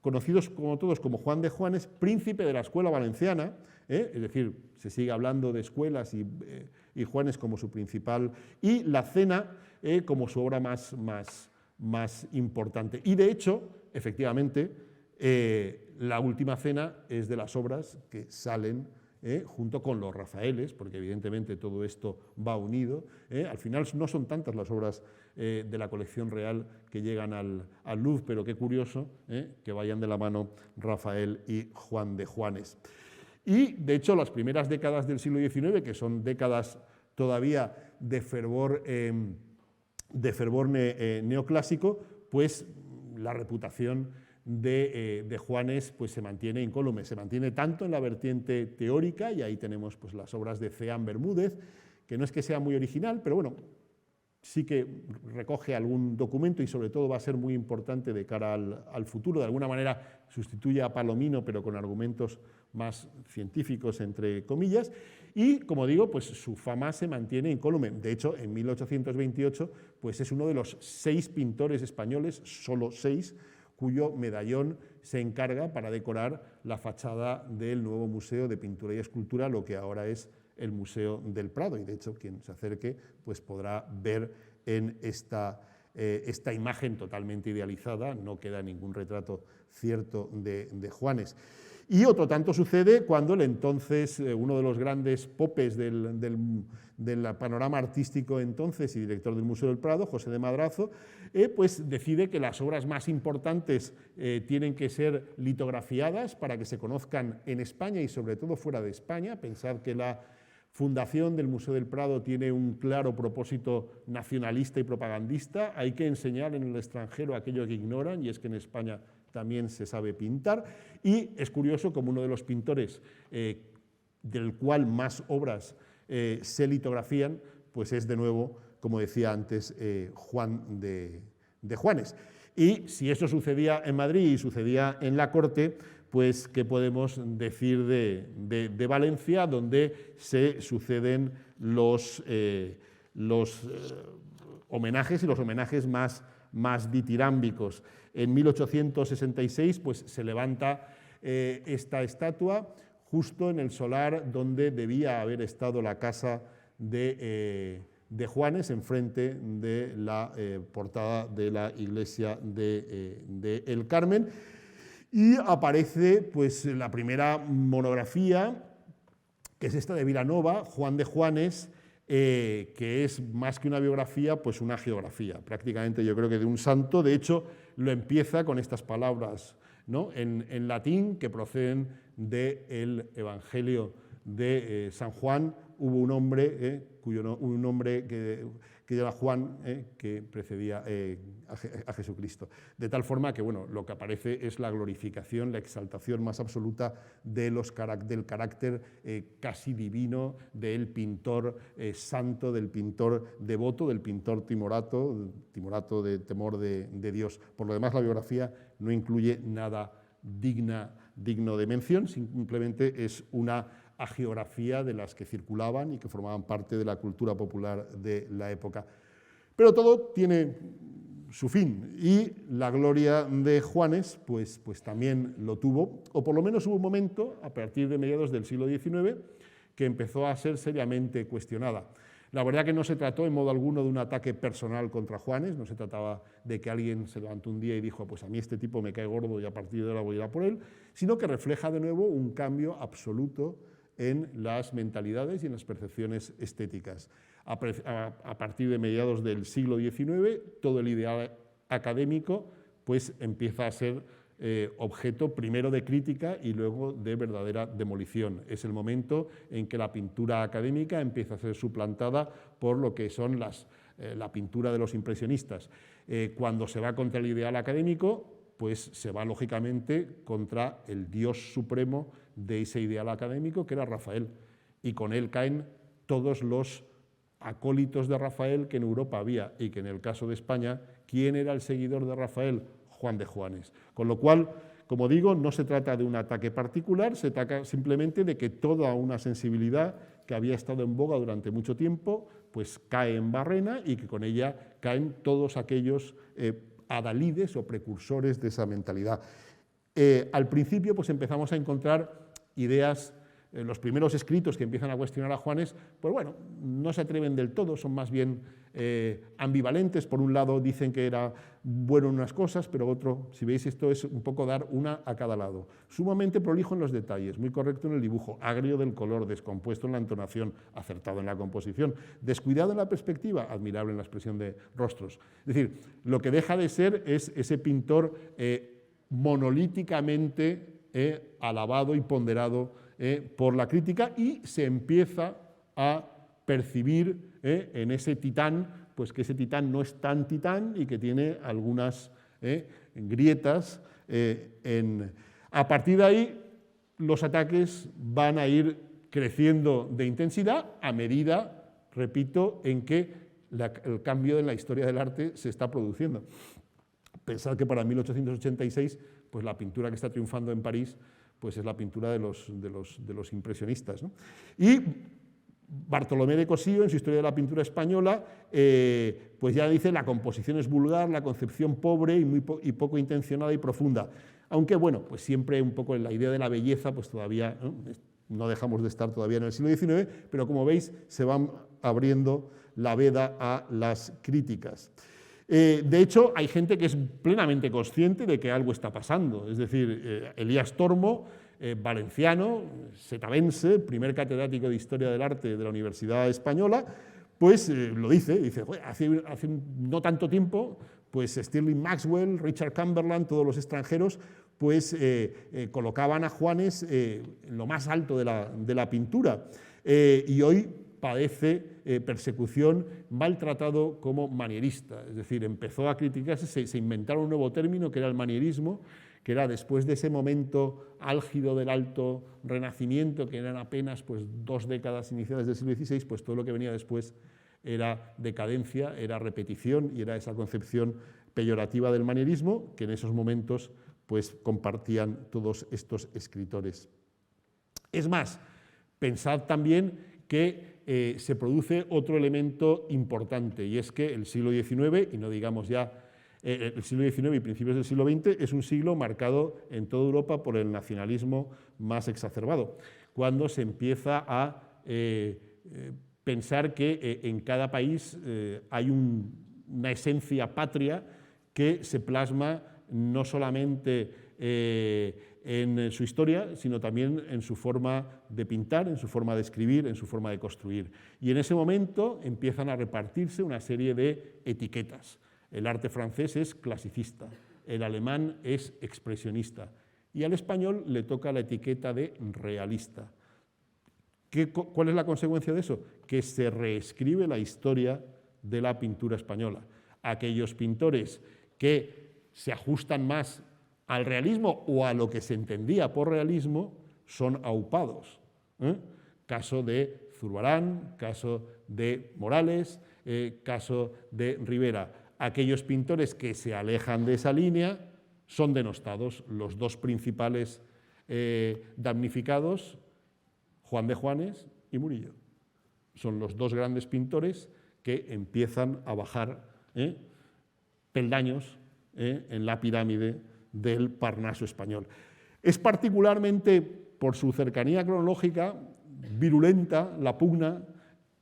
conocidos como todos como Juan de Juanes, príncipe de la escuela valenciana, es decir, se sigue hablando de escuelas y Juanes como su principal, y La Cena como su obra más importante. Y de hecho, efectivamente, La Última Cena es de las obras que salen junto con los Rafaeles, porque evidentemente todo esto va unido. Al final no son tantas las obras de la colección real que llegan al Louvre, pero qué curioso que vayan de la mano Rafael y Juan de Juanes. Y, de hecho, las primeras décadas del siglo XIX, que son décadas todavía de fervor neoclásico, pues la reputación de Juanes pues, se mantiene incólume, se mantiene tanto en la vertiente teórica, y ahí tenemos pues, las obras de Ceán Bermúdez, que no es que sea muy original, pero bueno, sí que recoge algún documento y sobre todo va a ser muy importante de cara al futuro. De alguna manera sustituye a Palomino, pero con argumentos más científicos, entre comillas, y, como digo, pues su fama se mantiene incólume. De hecho, en 1828 pues es uno de los 6 pintores españoles, solo 6, cuyo medallón se encarga para decorar la fachada del nuevo Museo de Pintura y Escultura, lo que ahora es el Museo del Prado, y de hecho quien se acerque pues podrá ver en esta imagen totalmente idealizada, no queda ningún retrato cierto de Juanes. Y otro tanto sucede cuando el entonces, uno de los grandes popes del panorama artístico entonces y director del Museo del Prado, José de Madrazo, pues decide que las obras más importantes tienen que ser litografiadas para que se conozcan en España y sobre todo fuera de España. Pensad que la fundación del Museo del Prado tiene un claro propósito nacionalista y propagandista. Hay que enseñar en el extranjero aquello que ignoran, y es que en España también se sabe pintar, y es curioso como uno de los pintores del cual más obras se litografían, pues es de nuevo, como decía antes, Juan de Juanes. Y si eso sucedía en Madrid y sucedía en la corte, pues ¿qué podemos decir de Valencia, donde se suceden los homenajes y los homenajes más ditirámbicos? En 1866 pues, se levanta esta estatua justo en el solar donde debía haber estado la casa de Juanes, enfrente de la portada de la iglesia de El Carmen, y aparece pues, la primera monografía, que es esta de Vilanova, Juan de Juanes, que es más que una biografía, pues una geografía, prácticamente yo creo que de un santo. De hecho, lo empieza con estas palabras, ¿no?, en latín, que proceden del Evangelio de San Juan. Hubo un hombre, un nombre que lleva Juan, que precedía a Jesucristo. De tal forma que, bueno, lo que aparece es la glorificación, la exaltación más absoluta del carácter casi divino del pintor santo, del pintor devoto, del pintor timorato de temor de Dios. Por lo demás, la biografía no incluye nada digno de mención, simplemente es una hagiografía de las que circulaban y que formaban parte de la cultura popular de la época. Pero todo tiene su fin, y la gloria de Juanes pues también lo tuvo, o por lo menos hubo un momento, a partir de mediados del siglo XIX, que empezó a ser seriamente cuestionada. La verdad que no se trató en modo alguno de un ataque personal contra Juanes, no se trataba de que alguien se levantó un día y dijo, pues a mí este tipo me cae gordo y a partir de ahora voy a ir a por él, sino que refleja de nuevo un cambio absoluto en las mentalidades y en las percepciones estéticas. A partir de mediados del siglo XIX, todo el ideal académico pues, empieza a ser objeto primero de crítica y luego de verdadera demolición. Es el momento en que la pintura académica empieza a ser suplantada por lo que son la pintura de los impresionistas. Cuando se va contra el ideal académico, pues se va lógicamente contra el dios supremo de ese ideal académico, que era Rafael, y con él caen todos los acólitos de Rafael que en Europa había, y que en el caso de España, ¿quién era el seguidor de Rafael? Juan de Juanes. Con lo cual, como digo, no se trata de un ataque particular, se trata simplemente de que toda una sensibilidad que había estado en boga durante mucho tiempo, pues cae en barrena, y que con ella caen todos aquellos adalides o precursores de esa mentalidad. Al principio pues empezamos a encontrar ideas los primeros escritos que empiezan a cuestionar a Juanes, pues bueno, no se atreven del todo, son más bien ambivalentes. Por un lado dicen que era bueno en unas cosas, pero otro, si veis esto, es un poco dar una a cada lado. Sumamente prolijo en los detalles, muy correcto en el dibujo, agrio del color, descompuesto en la entonación, acertado en la composición, descuidado en la perspectiva, admirable en la expresión de rostros. Es decir, lo que deja de ser es ese pintor monolíticamente alabado y ponderado por la crítica, y se empieza a percibir en ese titán, pues que ese titán no es tan titán y que tiene algunas grietas. A partir de ahí, los ataques van a ir creciendo de intensidad a medida, repito, en que el cambio en la historia del arte se está produciendo. Pensad que para 1886, pues la pintura que está triunfando en París, pues es la pintura de los impresionistas, ¿no? Y Bartolomé de Cossío, en su Historia de la pintura española, pues ya dice: la composición es vulgar, la concepción pobre y poco intencionada y profunda. Aunque, bueno, pues siempre un poco en la idea de la belleza, pues todavía no dejamos de estar todavía en el siglo XIX, pero como veis, se van abriendo la veda a las críticas. De hecho, hay gente que es plenamente consciente de que algo está pasando. Es decir, Elías Tormo, valenciano, setavense, primer catedrático de Historia del Arte de la Universidad Española, pues lo dice, hace no tanto tiempo, pues Stirling Maxwell, Richard Cumberland, todos los extranjeros, pues colocaban a Juanes en lo más alto de la pintura, y hoy padece persecución, maltratado como manierista. Es decir, empezó a criticarse, se inventaron un nuevo término que era el manierismo, que era después de ese momento álgido del Alto Renacimiento, que eran apenas pues 2 décadas iniciales del siglo XVI, pues todo lo que venía después era decadencia, era repetición, y era esa concepción peyorativa del manierismo que en esos momentos pues compartían todos estos escritores. Es más, pensad también que se produce otro elemento importante, y es que el siglo XIX, y no digamos ya el siglo XIX y principios del siglo XX, es un siglo marcado en toda Europa por el nacionalismo más exacerbado, cuando se empieza a pensar que en cada país hay una esencia patria que se plasma no solamente en su historia, sino también en su forma de pintar, en su forma de escribir, en su forma de construir. Y en ese momento empiezan a repartirse una serie de etiquetas. El arte francés es clasicista, el alemán es expresionista, y al español le toca la etiqueta de realista. ¿Cuál es la consecuencia de eso? Que se reescribe la historia de la pintura española. Aquellos pintores que se ajustan más al realismo o a lo que se entendía por realismo son aupados. Caso de Zurbarán, caso de Morales, caso de Rivera. Aquellos pintores que se alejan de esa línea son denostados. Los dos principales damnificados, Juan de Juanes y Murillo. Son los dos grandes pintores que empiezan a bajar peldaños en la pirámide del Parnaso español. Es particularmente, por su cercanía cronológica, virulenta la pugna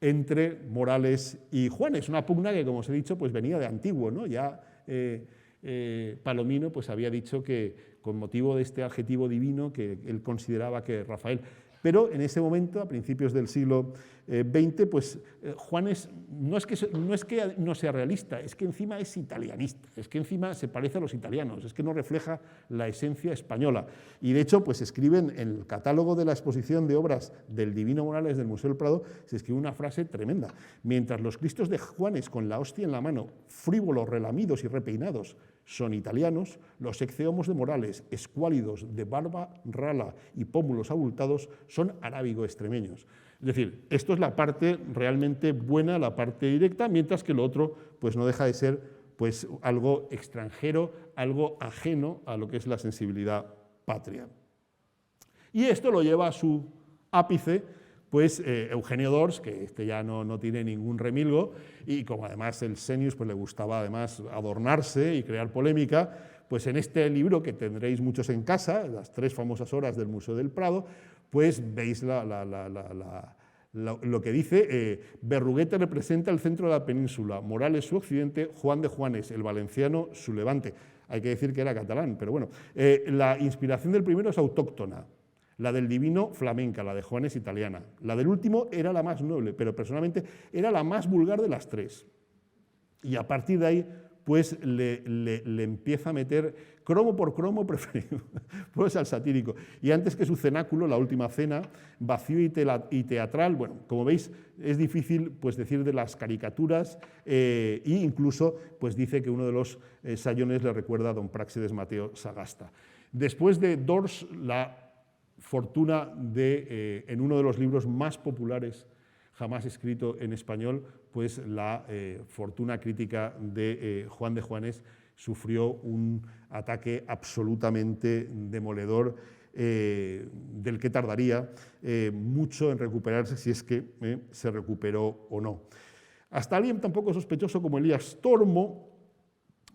entre Morales y Juanes, una pugna que, como os he dicho, pues venía de antiguo, ¿no? Ya Palomino pues había dicho que, con motivo de este adjetivo divino, que él consideraba que Rafael. Pero en ese momento, a principios del siglo XX, pues Juanes no es que no sea realista, es que encima es italianista, es que encima se parece a los italianos, es que no refleja la esencia española. Y de hecho, pues escriben en el catálogo de la exposición de obras del Divino Morales del Museo del Prado, se escribe una frase tremenda: mientras los Cristos de Juanes con la hostia en la mano, frívolos, relamidos y repeinados, son italianos, los ecceomos de Morales, escuálidos, de barba rala y pómulos abultados, son arábigo-extremeños. Es decir, esto es la parte realmente buena, la parte directa, mientras que lo otro pues no deja de ser pues algo extranjero, algo ajeno a lo que es la sensibilidad patria. Y esto lo lleva a su ápice pues Eugenio d'Ors, que este ya no tiene ningún remilgo, y como además el Senius pues le gustaba además adornarse y crear polémica, pues en este libro, que tendréis muchos en casa, las 3 famosas horas del Museo del Prado, pues veis lo que dice. Berruguete representa el centro de la península, Morales su occidente, Juan de Juanes, el valenciano, su levante. Hay que decir que era catalán, pero bueno. La inspiración del primero es autóctona, la del divino flamenca, la de Juanes italiana. La del último era la más noble, pero personalmente era la más vulgar de las tres. Y a partir de ahí, pues le empieza a meter cromo por cromo preferido, pues al satírico. Y antes que su cenáculo, la última cena, vacío y teatral, bueno, como veis, es difícil pues decir de las caricaturas, e incluso pues dice que uno de los sayones le recuerda a don Práxedes Mateo Sagasta. Después de Dors, la fortuna de, en uno de los libros más populares jamás escrito en español, pues la fortuna crítica de Juan de Juanes sufrió un ataque absolutamente demoledor, del que tardaría mucho en recuperarse, si es que se recuperó o no. Hasta alguien tan poco sospechoso como Elías Tormo,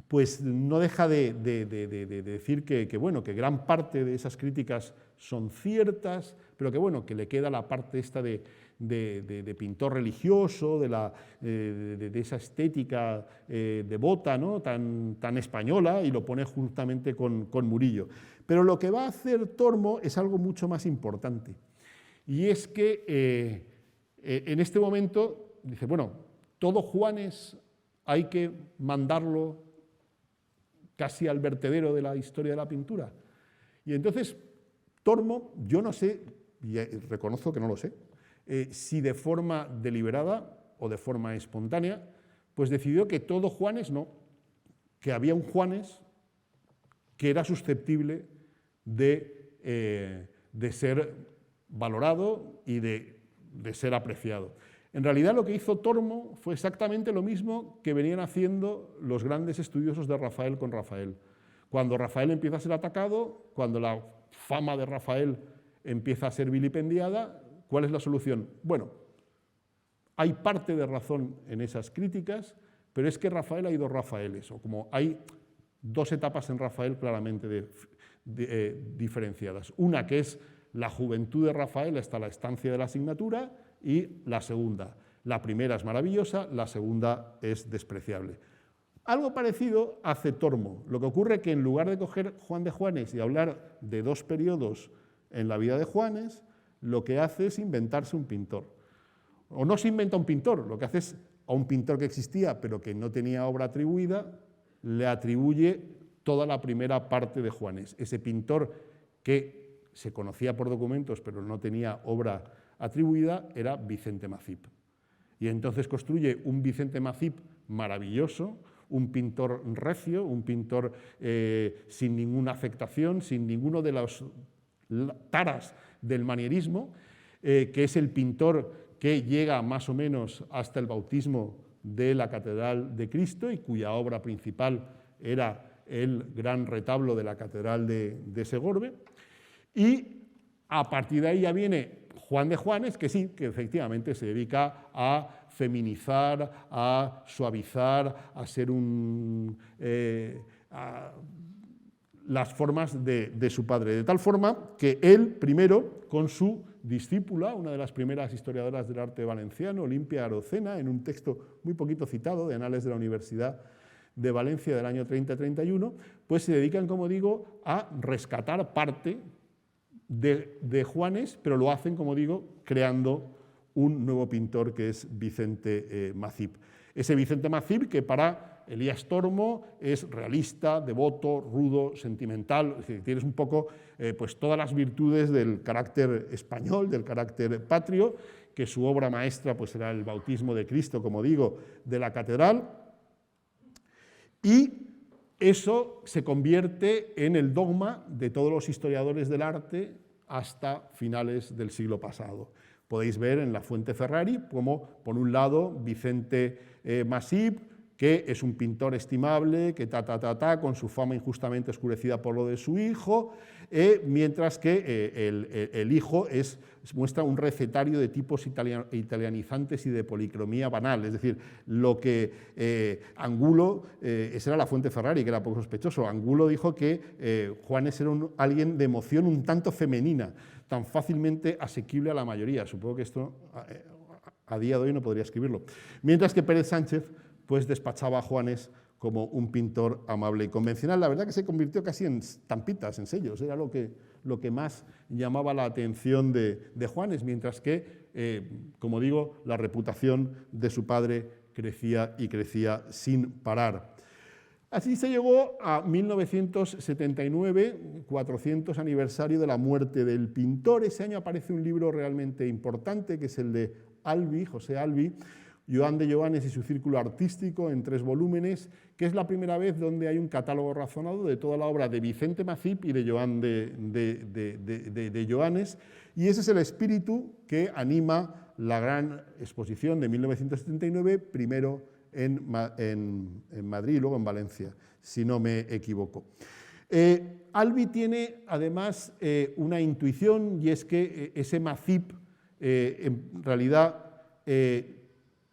pues no deja de decir que gran parte de esas críticas son ciertas, pero que, bueno, que le queda la parte esta de pintor religioso, de esa estética devota, ¿no? tan española, y lo pone justamente con Murillo. Pero lo que va a hacer Tormo es algo mucho más importante, y es que en este momento dice, bueno, todo Juanes hay que mandarlo casi al vertedero de la historia de la pintura. Y entonces Tormo, yo no sé, y reconozco que no lo sé, si de forma deliberada o de forma espontánea, pues decidió que todo Juanes no, que había un Juanes que era susceptible de ser valorado y de ser apreciado. En realidad lo que hizo Tormo fue exactamente lo mismo que venían haciendo los grandes estudiosos de Rafael con Rafael. Cuando Rafael empieza a ser atacado, cuando la fama de Rafael empieza a ser vilipendiada, ¿cuál es la solución? Bueno, hay parte de razón en esas críticas, pero es que Rafael hay dos Rafaeles, o como hay dos etapas en Rafael claramente diferenciadas. Una que es la juventud de Rafael hasta la estancia de la asignatura, y la segunda. La primera es maravillosa, la segunda es despreciable. Algo parecido hace Tormo. Lo que ocurre es que en lugar de coger Juan de Juanes y hablar de dos periodos en la vida de Juanes, lo que hace es inventarse un pintor. O no se inventa un pintor, lo que hace es a un pintor que existía pero que no tenía obra atribuida, le atribuye toda la primera parte de Juanes. Ese pintor que se conocía por documentos pero no tenía obra atribuida era Vicente Macip. Y entonces construye un Vicente Macip maravilloso, un pintor recio, un pintor sin ninguna afectación, sin ninguno de las taras del manierismo, que es el pintor que llega más o menos hasta el bautismo de la Catedral de Cristo y cuya obra principal era el gran retablo de la Catedral de Segorbe. Y a partir de ahí ya viene Juan de Juanes, que sí, que efectivamente se dedica a feminizar, a suavizar, a ser las formas de su padre, de tal forma que él primero, con su discípula, una de las primeras historiadoras del arte valenciano, Olimpia Arocena, en un texto muy poquito citado de Anales de la Universidad de Valencia del año 30-31, pues se dedican, como digo, a rescatar parte de Juanes, pero lo hacen, como digo, creando un nuevo pintor que es Vicente Macip. Ese Vicente Macip que para Elías Tormo es realista, devoto, rudo, sentimental, es decir, tienes un poco pues todas las virtudes del carácter español, del carácter patrio, que su obra maestra pues era el bautismo de Cristo, como digo, de la catedral, y eso se convierte en el dogma de todos los historiadores del arte hasta finales del siglo pasado. Podéis ver en la Fuente Ferrari como, por un lado, Vicente Macip, que es un pintor estimable, que con su fama injustamente oscurecida por lo de su hijo, mientras que el hijo muestra un recetario de tipos italianizantes y de policromía banal, es decir, lo que Angulo, esa era la Fuente Ferrari, que era poco sospechoso, Angulo dijo que Juanes era alguien de emoción un tanto femenina, tan fácilmente asequible a la mayoría. Supongo que esto a día de hoy no podría escribirlo. Mientras que Pérez Sánchez pues despachaba a Juanes como un pintor amable y convencional. La verdad que se convirtió casi en estampitas, en sellos, era lo que más llamaba la atención de Juanes, mientras que, como digo, la reputación de su padre crecía y crecía sin parar. Así se llegó a 1979, 400 aniversario de la muerte del pintor. Ese año aparece un libro realmente importante, que es el de Albi, José Albi, Joan de Joanes y su círculo artístico, en 3 volúmenes, que es la primera vez donde hay un catálogo razonado de toda la obra de Vicente Macip y de Joan de Joanes, y ese es el espíritu que anima la gran exposición de 1979, primero en Madrid y luego en Valencia, si no me equivoco. Albi tiene además una intuición, y es que ese Macip en realidad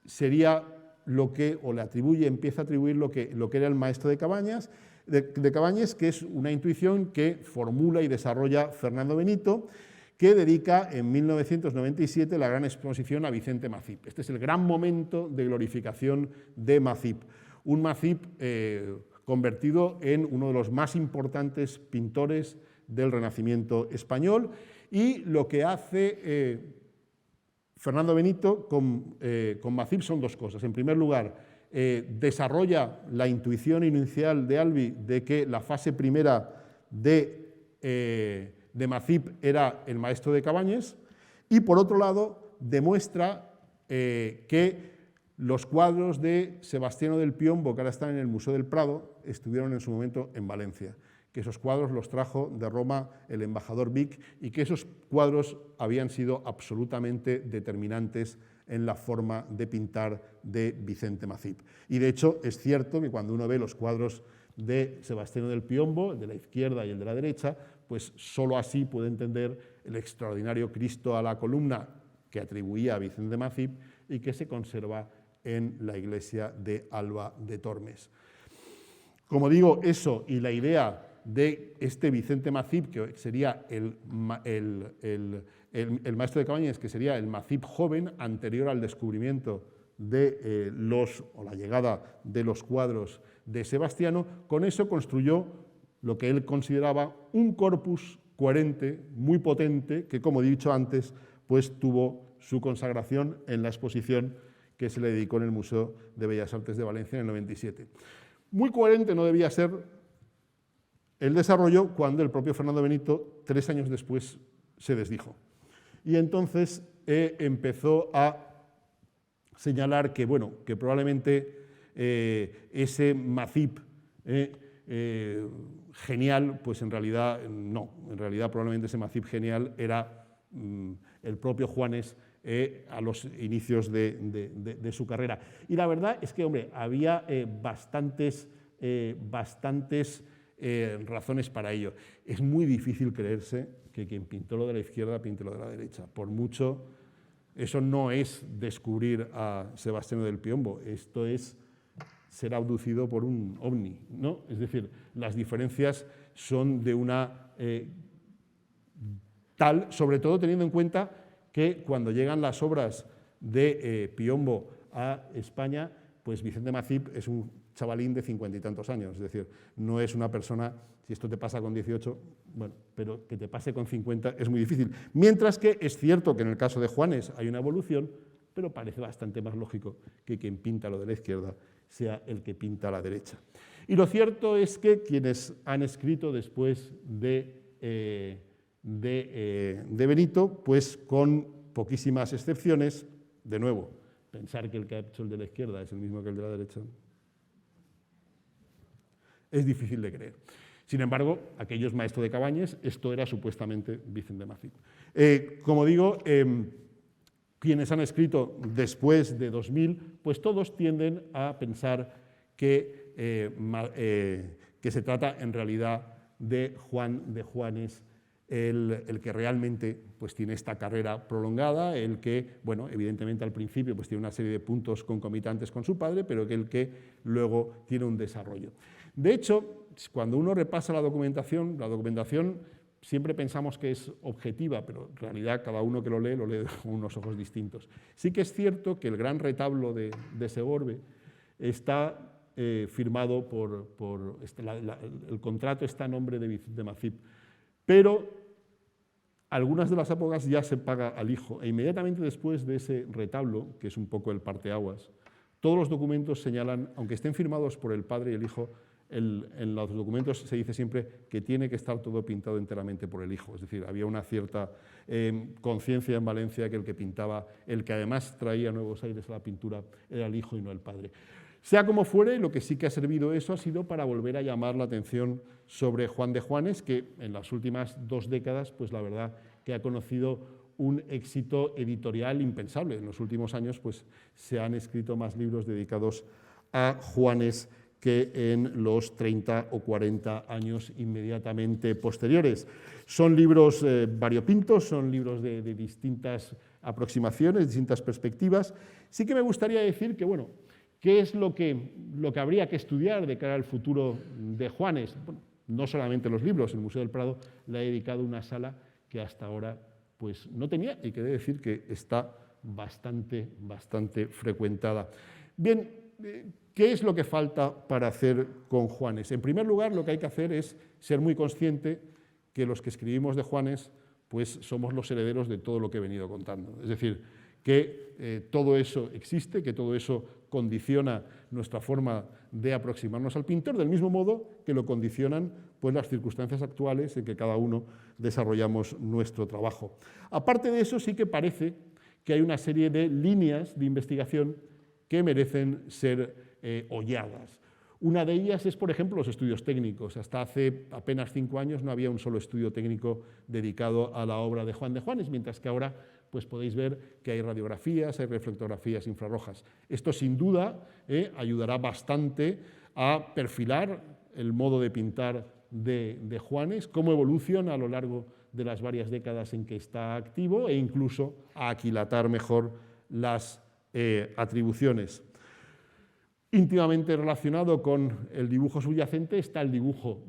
sería lo que, o le atribuye, empieza a atribuir lo que era el maestro de Cabañas, que es una intuición que formula y desarrolla Fernando Benito, que dedica en 1997 la gran exposición a Vicente Macip. Este es el gran momento de glorificación de Macip, un Macip convertido en uno de los más importantes pintores del Renacimiento español, y lo que hace Fernando Benito con Macip son 2 cosas. En primer lugar, desarrolla la intuición inicial de Albi de que la fase primera de Macip era el maestro de Cabañes, y por otro lado demuestra que los cuadros de Sebastiano del Piombo, que ahora están en el Museo del Prado, estuvieron en su momento en Valencia, que esos cuadros los trajo de Roma el embajador Vic, y que esos cuadros habían sido absolutamente determinantes en la forma de pintar de Vicente Macip. Y de hecho es cierto que cuando uno ve los cuadros de Sebastiano del Piombo, el de la izquierda y el de la derecha, pues solo así puede entender el extraordinario Cristo a la columna que atribuía a Vicente Macip y que se conserva en la iglesia de Alba de Tormes. Como digo, eso y la idea de este Vicente Macip, que sería el maestro de Cabañas, que sería el Macip joven, anterior al descubrimiento de o la llegada de los cuadros de Sebastiano, con eso construyó lo que él consideraba un corpus coherente, muy potente, que, como he dicho antes, pues tuvo su consagración en la exposición que se le dedicó en el Museo de Bellas Artes de Valencia en el 97. Muy coherente no debía ser el desarrollo cuando el propio Fernando Benito, 3 años después, se desdijo. Y entonces empezó a señalar que, bueno, que probablemente ese Macip genial, pues en realidad no, en realidad probablemente ese Macip genial era el propio Juanes a los inicios de su carrera. Y la verdad es que, hombre, había bastantes razones para ello. Es muy difícil creerse que quien pintó lo de la izquierda pinte lo de la derecha. Por mucho, eso no es descubrir a Sebastiano del Piombo, esto es ser abducido por un ovni, ¿no? Es decir, las diferencias son de una tal, sobre todo teniendo en cuenta que cuando llegan las obras de Piombo a España, pues Vicente Macip es un chavalín de 50 y tantos años, es decir, no es una persona, si esto te pasa con 18, bueno, pero que te pase con 50 es muy difícil. Mientras que es cierto que en el caso de Juanes hay una evolución, pero parece bastante más lógico que quien pinta lo de la izquierda sea el que pinta a la derecha. Y lo cierto es que quienes han escrito después de Benito, pues con poquísimas excepciones, de nuevo, pensar que el que ha hecho el de la izquierda es el mismo que el de la derecha, es difícil de creer. Sin embargo, aquellos maestros de Cabañes, esto era supuestamente Vicente Macip. Como digo, quienes han escrito después de 2000, pues todos tienden a pensar que se trata en realidad de Juan de Juanes, el que realmente pues, tiene esta carrera prolongada, el que, bueno, evidentemente al principio pues, tiene una serie de puntos concomitantes con su padre, pero que el que luego tiene un desarrollo. De hecho, cuando uno repasa la documentación siempre pensamos que es objetiva, pero en realidad cada uno que lo lee con unos ojos distintos. Sí que es cierto que el gran retablo de Segorbe está firmado el contrato está a nombre de Macip, pero algunas de las épocas ya se paga al hijo, e inmediatamente después de ese retablo, que es un poco el parteaguas, todos los documentos señalan, aunque estén firmados por el padre y el hijo, en los documentos se dice siempre que tiene que estar todo pintado enteramente por el hijo. Es decir, había una cierta conciencia en Valencia que el que pintaba, el que además traía nuevos aires a la pintura, era el hijo y no el padre. Sea como fuere, lo que sí que ha servido eso ha sido para volver a llamar la atención sobre Juan de Juanes, que en las últimas 2 décadas, pues la verdad que ha conocido un éxito editorial impensable. En los últimos años pues, se han escrito más libros dedicados a Juanes que en los 30 o 40 años inmediatamente posteriores. Son libros variopintos, son libros de distintas aproximaciones, distintas perspectivas. Sí que me gustaría decir que, bueno, ¿qué es lo que habría que estudiar de cara al futuro de Juanes? Bueno, no solamente los libros, el Museo del Prado le ha dedicado una sala que hasta ahora pues, no tenía y que debe decir que está bastante frecuentada. Bien, ¿qué es lo que falta para hacer con Juanes? En primer lugar, lo que hay que hacer es ser muy consciente que los que escribimos de Juanes pues, somos los herederos de todo lo que he venido contando. Es decir, que todo eso existe, que todo eso condiciona nuestra forma de aproximarnos al pintor, del mismo modo que lo condicionan pues, las circunstancias actuales en que cada uno desarrollamos nuestro trabajo. Aparte de eso, sí que parece que hay una serie de líneas de investigación que merecen ser holladas. Una de ellas es, por ejemplo, los estudios técnicos. Hasta hace apenas 5 años no había un solo estudio técnico dedicado a la obra de Juan de Juanes, mientras que ahora pues podéis ver que hay radiografías, hay reflectografías infrarrojas. Esto sin duda ayudará bastante a perfilar el modo de pintar de Juanes, cómo evoluciona a lo largo de las varias décadas en que está activo e incluso a aquilatar mejor las atribuciones. Íntimamente relacionado con el dibujo subyacente está el dibujo.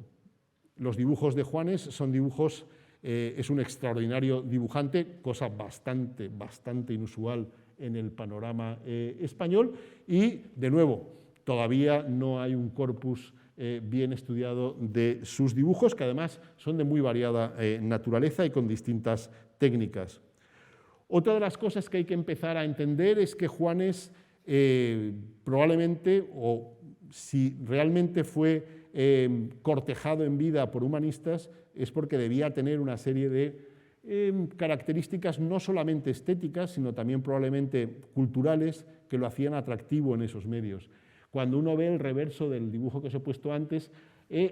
Los dibujos de Juanes son dibujos, es un extraordinario dibujante, cosa bastante inusual en el panorama español y, de nuevo, todavía no hay un corpus bien estudiado de sus dibujos, que además son de muy variada naturaleza y con distintas técnicas. Otra de las cosas que hay que empezar a entender es que Juanes probablemente, o si realmente fue cortejado en vida por humanistas, es porque debía tener una serie de características no solamente estéticas, sino también probablemente culturales que lo hacían atractivo en esos medios. Cuando uno ve el reverso del dibujo que os he puesto antes,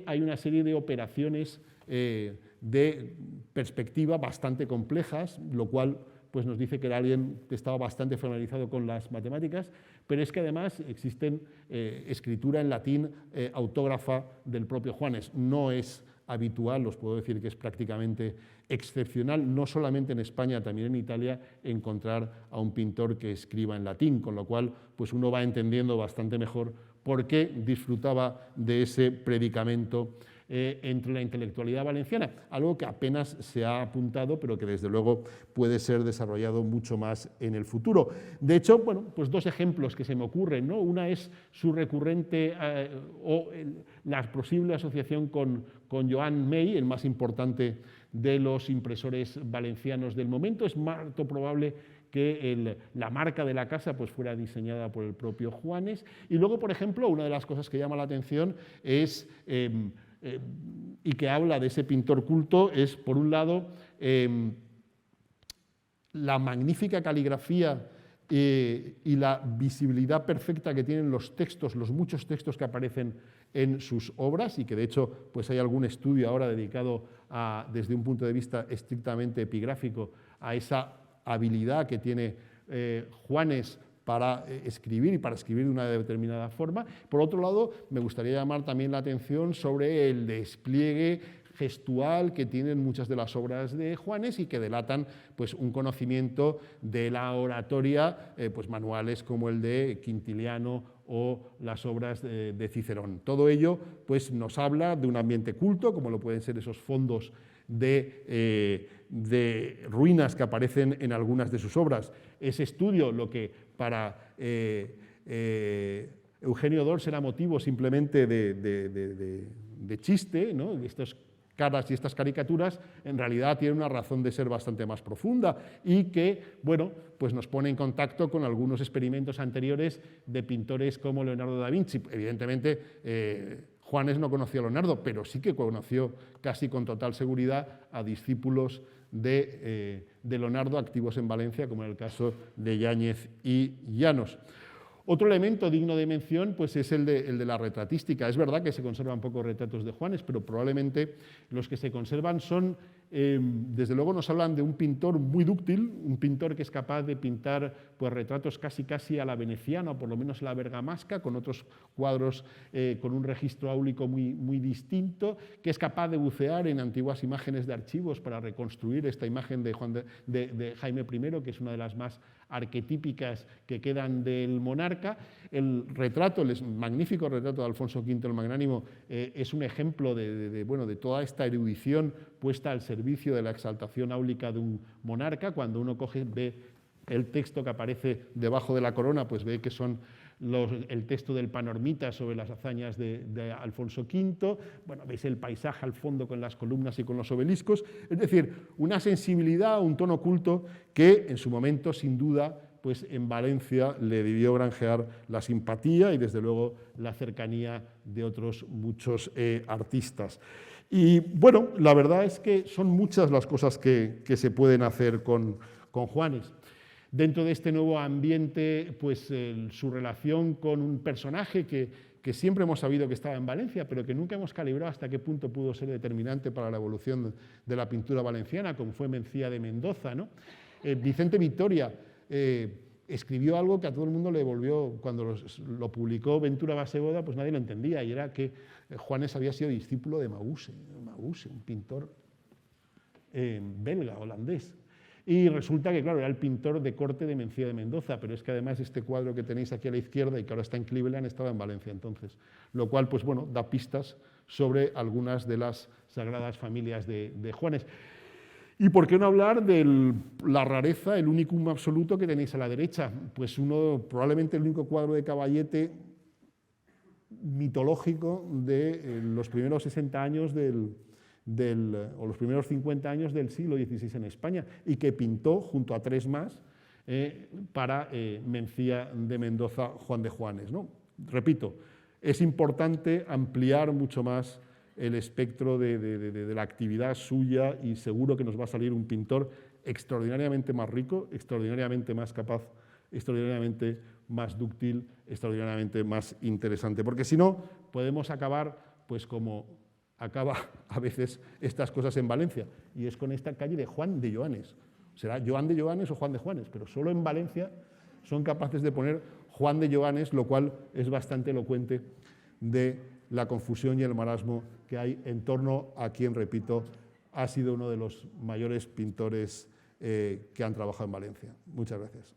hay una serie de operaciones de perspectiva bastante complejas, lo cual pues nos dice que era alguien que estaba bastante familiarizado con las matemáticas, pero es que además existen escritura en latín autógrafa del propio Juanes. No es habitual, os puedo decir que es prácticamente excepcional, no solamente en España, también en Italia, encontrar a un pintor que escriba en latín, con lo cual pues uno va entendiendo bastante mejor por qué disfrutaba de ese predicamento entre la intelectualidad valenciana, algo que apenas se ha apuntado, pero que desde luego puede ser desarrollado mucho más en el futuro. De hecho, bueno, pues 2 ejemplos que se me ocurren, ¿no? Una es su recurrente la posible asociación con Joan May, el más importante de los impresores valencianos del momento. Es más probable que la marca de la casa pues, fuera diseñada por el propio Juanes. Y luego, por ejemplo, una de las cosas que llama la atención es y que habla de ese pintor culto es, por un lado, la magnífica caligrafía y la visibilidad perfecta que tienen los textos, los muchos textos que aparecen en sus obras y que, de hecho, pues hay algún estudio ahora dedicado desde un punto de vista estrictamente epigráfico a esa habilidad que tiene Juanes para escribir y para escribir de una determinada forma. Por otro lado, me gustaría llamar también la atención sobre el despliegue gestual que tienen muchas de las obras de Juanes y que delatan pues, un conocimiento de la oratoria, pues, manuales como el de Quintiliano o las obras de Cicerón. Todo ello pues, nos habla de un ambiente culto, como lo pueden ser esos fondos de ruinas que aparecen en algunas de sus obras. Ese estudio, lo que para Eugenio d'Ors era motivo simplemente de chiste, ¿no? Estas caras y estas caricaturas, en realidad tienen una razón de ser bastante más profunda y que, bueno, pues nos pone en contacto con algunos experimentos anteriores de pintores como Leonardo da Vinci. Evidentemente, Juanes no conoció a Leonardo, pero sí que conoció casi con total seguridad a discípulos de Leonardo activos en Valencia, como en el caso de Yáñez y Llanos. Otro elemento digno de mención pues, es el de la retratística. Es verdad que se conservan pocos retratos de Juanes, pero probablemente los que se conservan son, desde luego nos hablan de un pintor muy dúctil, un pintor que es capaz de pintar pues, retratos casi a la veneciana, o por lo menos a la bergamasca, con otros cuadros con un registro áulico muy distinto, que es capaz de bucear en antiguas imágenes de archivos para reconstruir esta imagen de Jaime I, que es una de las más arquetípicas que quedan del monarca. El retrato, el magnífico retrato de Alfonso V el Magnánimo, es un ejemplo de toda esta erudición puesta al servicio de la exaltación áulica de un monarca. Cuando uno ve el texto que aparece debajo de la corona, pues ve que son el texto del Panormita sobre las hazañas de Alfonso V. Bueno, veis el paisaje al fondo con las columnas y con los obeliscos. Es decir, una sensibilidad, un tono culto que en su momento, sin duda, pues en Valencia le debió granjear la simpatía y, desde luego, la cercanía de otros muchos artistas. Y, bueno, la verdad es que son muchas las cosas que se pueden hacer con Juanes. Dentro de este nuevo ambiente, pues su relación con un personaje que siempre hemos sabido que estaba en Valencia, pero que nunca hemos calibrado hasta qué punto pudo ser determinante para la evolución de la pintura valenciana, como fue Mencía de Mendoza, ¿no? Vicente Victoria escribió algo que a todo el mundo le volvió, cuando lo publicó Ventura Baseboda, pues nadie lo entendía, y era que Juanes había sido discípulo de Mausse, un pintor belga, holandés. Y resulta que, claro, era el pintor de corte de Mencía de Mendoza, pero es que además este cuadro que tenéis aquí a la izquierda y que ahora está en Cleveland estaba en Valencia entonces, lo cual, pues bueno, da pistas sobre algunas de las sagradas familias de Juanes. ¿Y por qué no hablar de la rareza, el unicum absoluto que tenéis a la derecha? Pues probablemente el único cuadro de Caballete mitológico de los primeros 60 años o los primeros 50 años del siglo XVI en España, y que pintó junto a tres más para Mencía de Mendoza, Juan de Juanes, ¿no? Repito, es importante ampliar mucho más el espectro de la actividad suya, y seguro que nos va a salir un pintor extraordinariamente más rico, extraordinariamente más capaz, extraordinariamente más dúctil, extraordinariamente más interesante, porque si no podemos acabar pues como acaba a veces estas cosas en Valencia, y es con esta calle de Juan de Joanes. Será Joan de Joanes o Juan de Juanes, pero solo en Valencia son capaces de poner Juan de Joanes, lo cual es bastante elocuente de la confusión y el marasmo que hay en torno a quien, repito, ha sido uno de los mayores pintores que han trabajado en Valencia. Muchas gracias.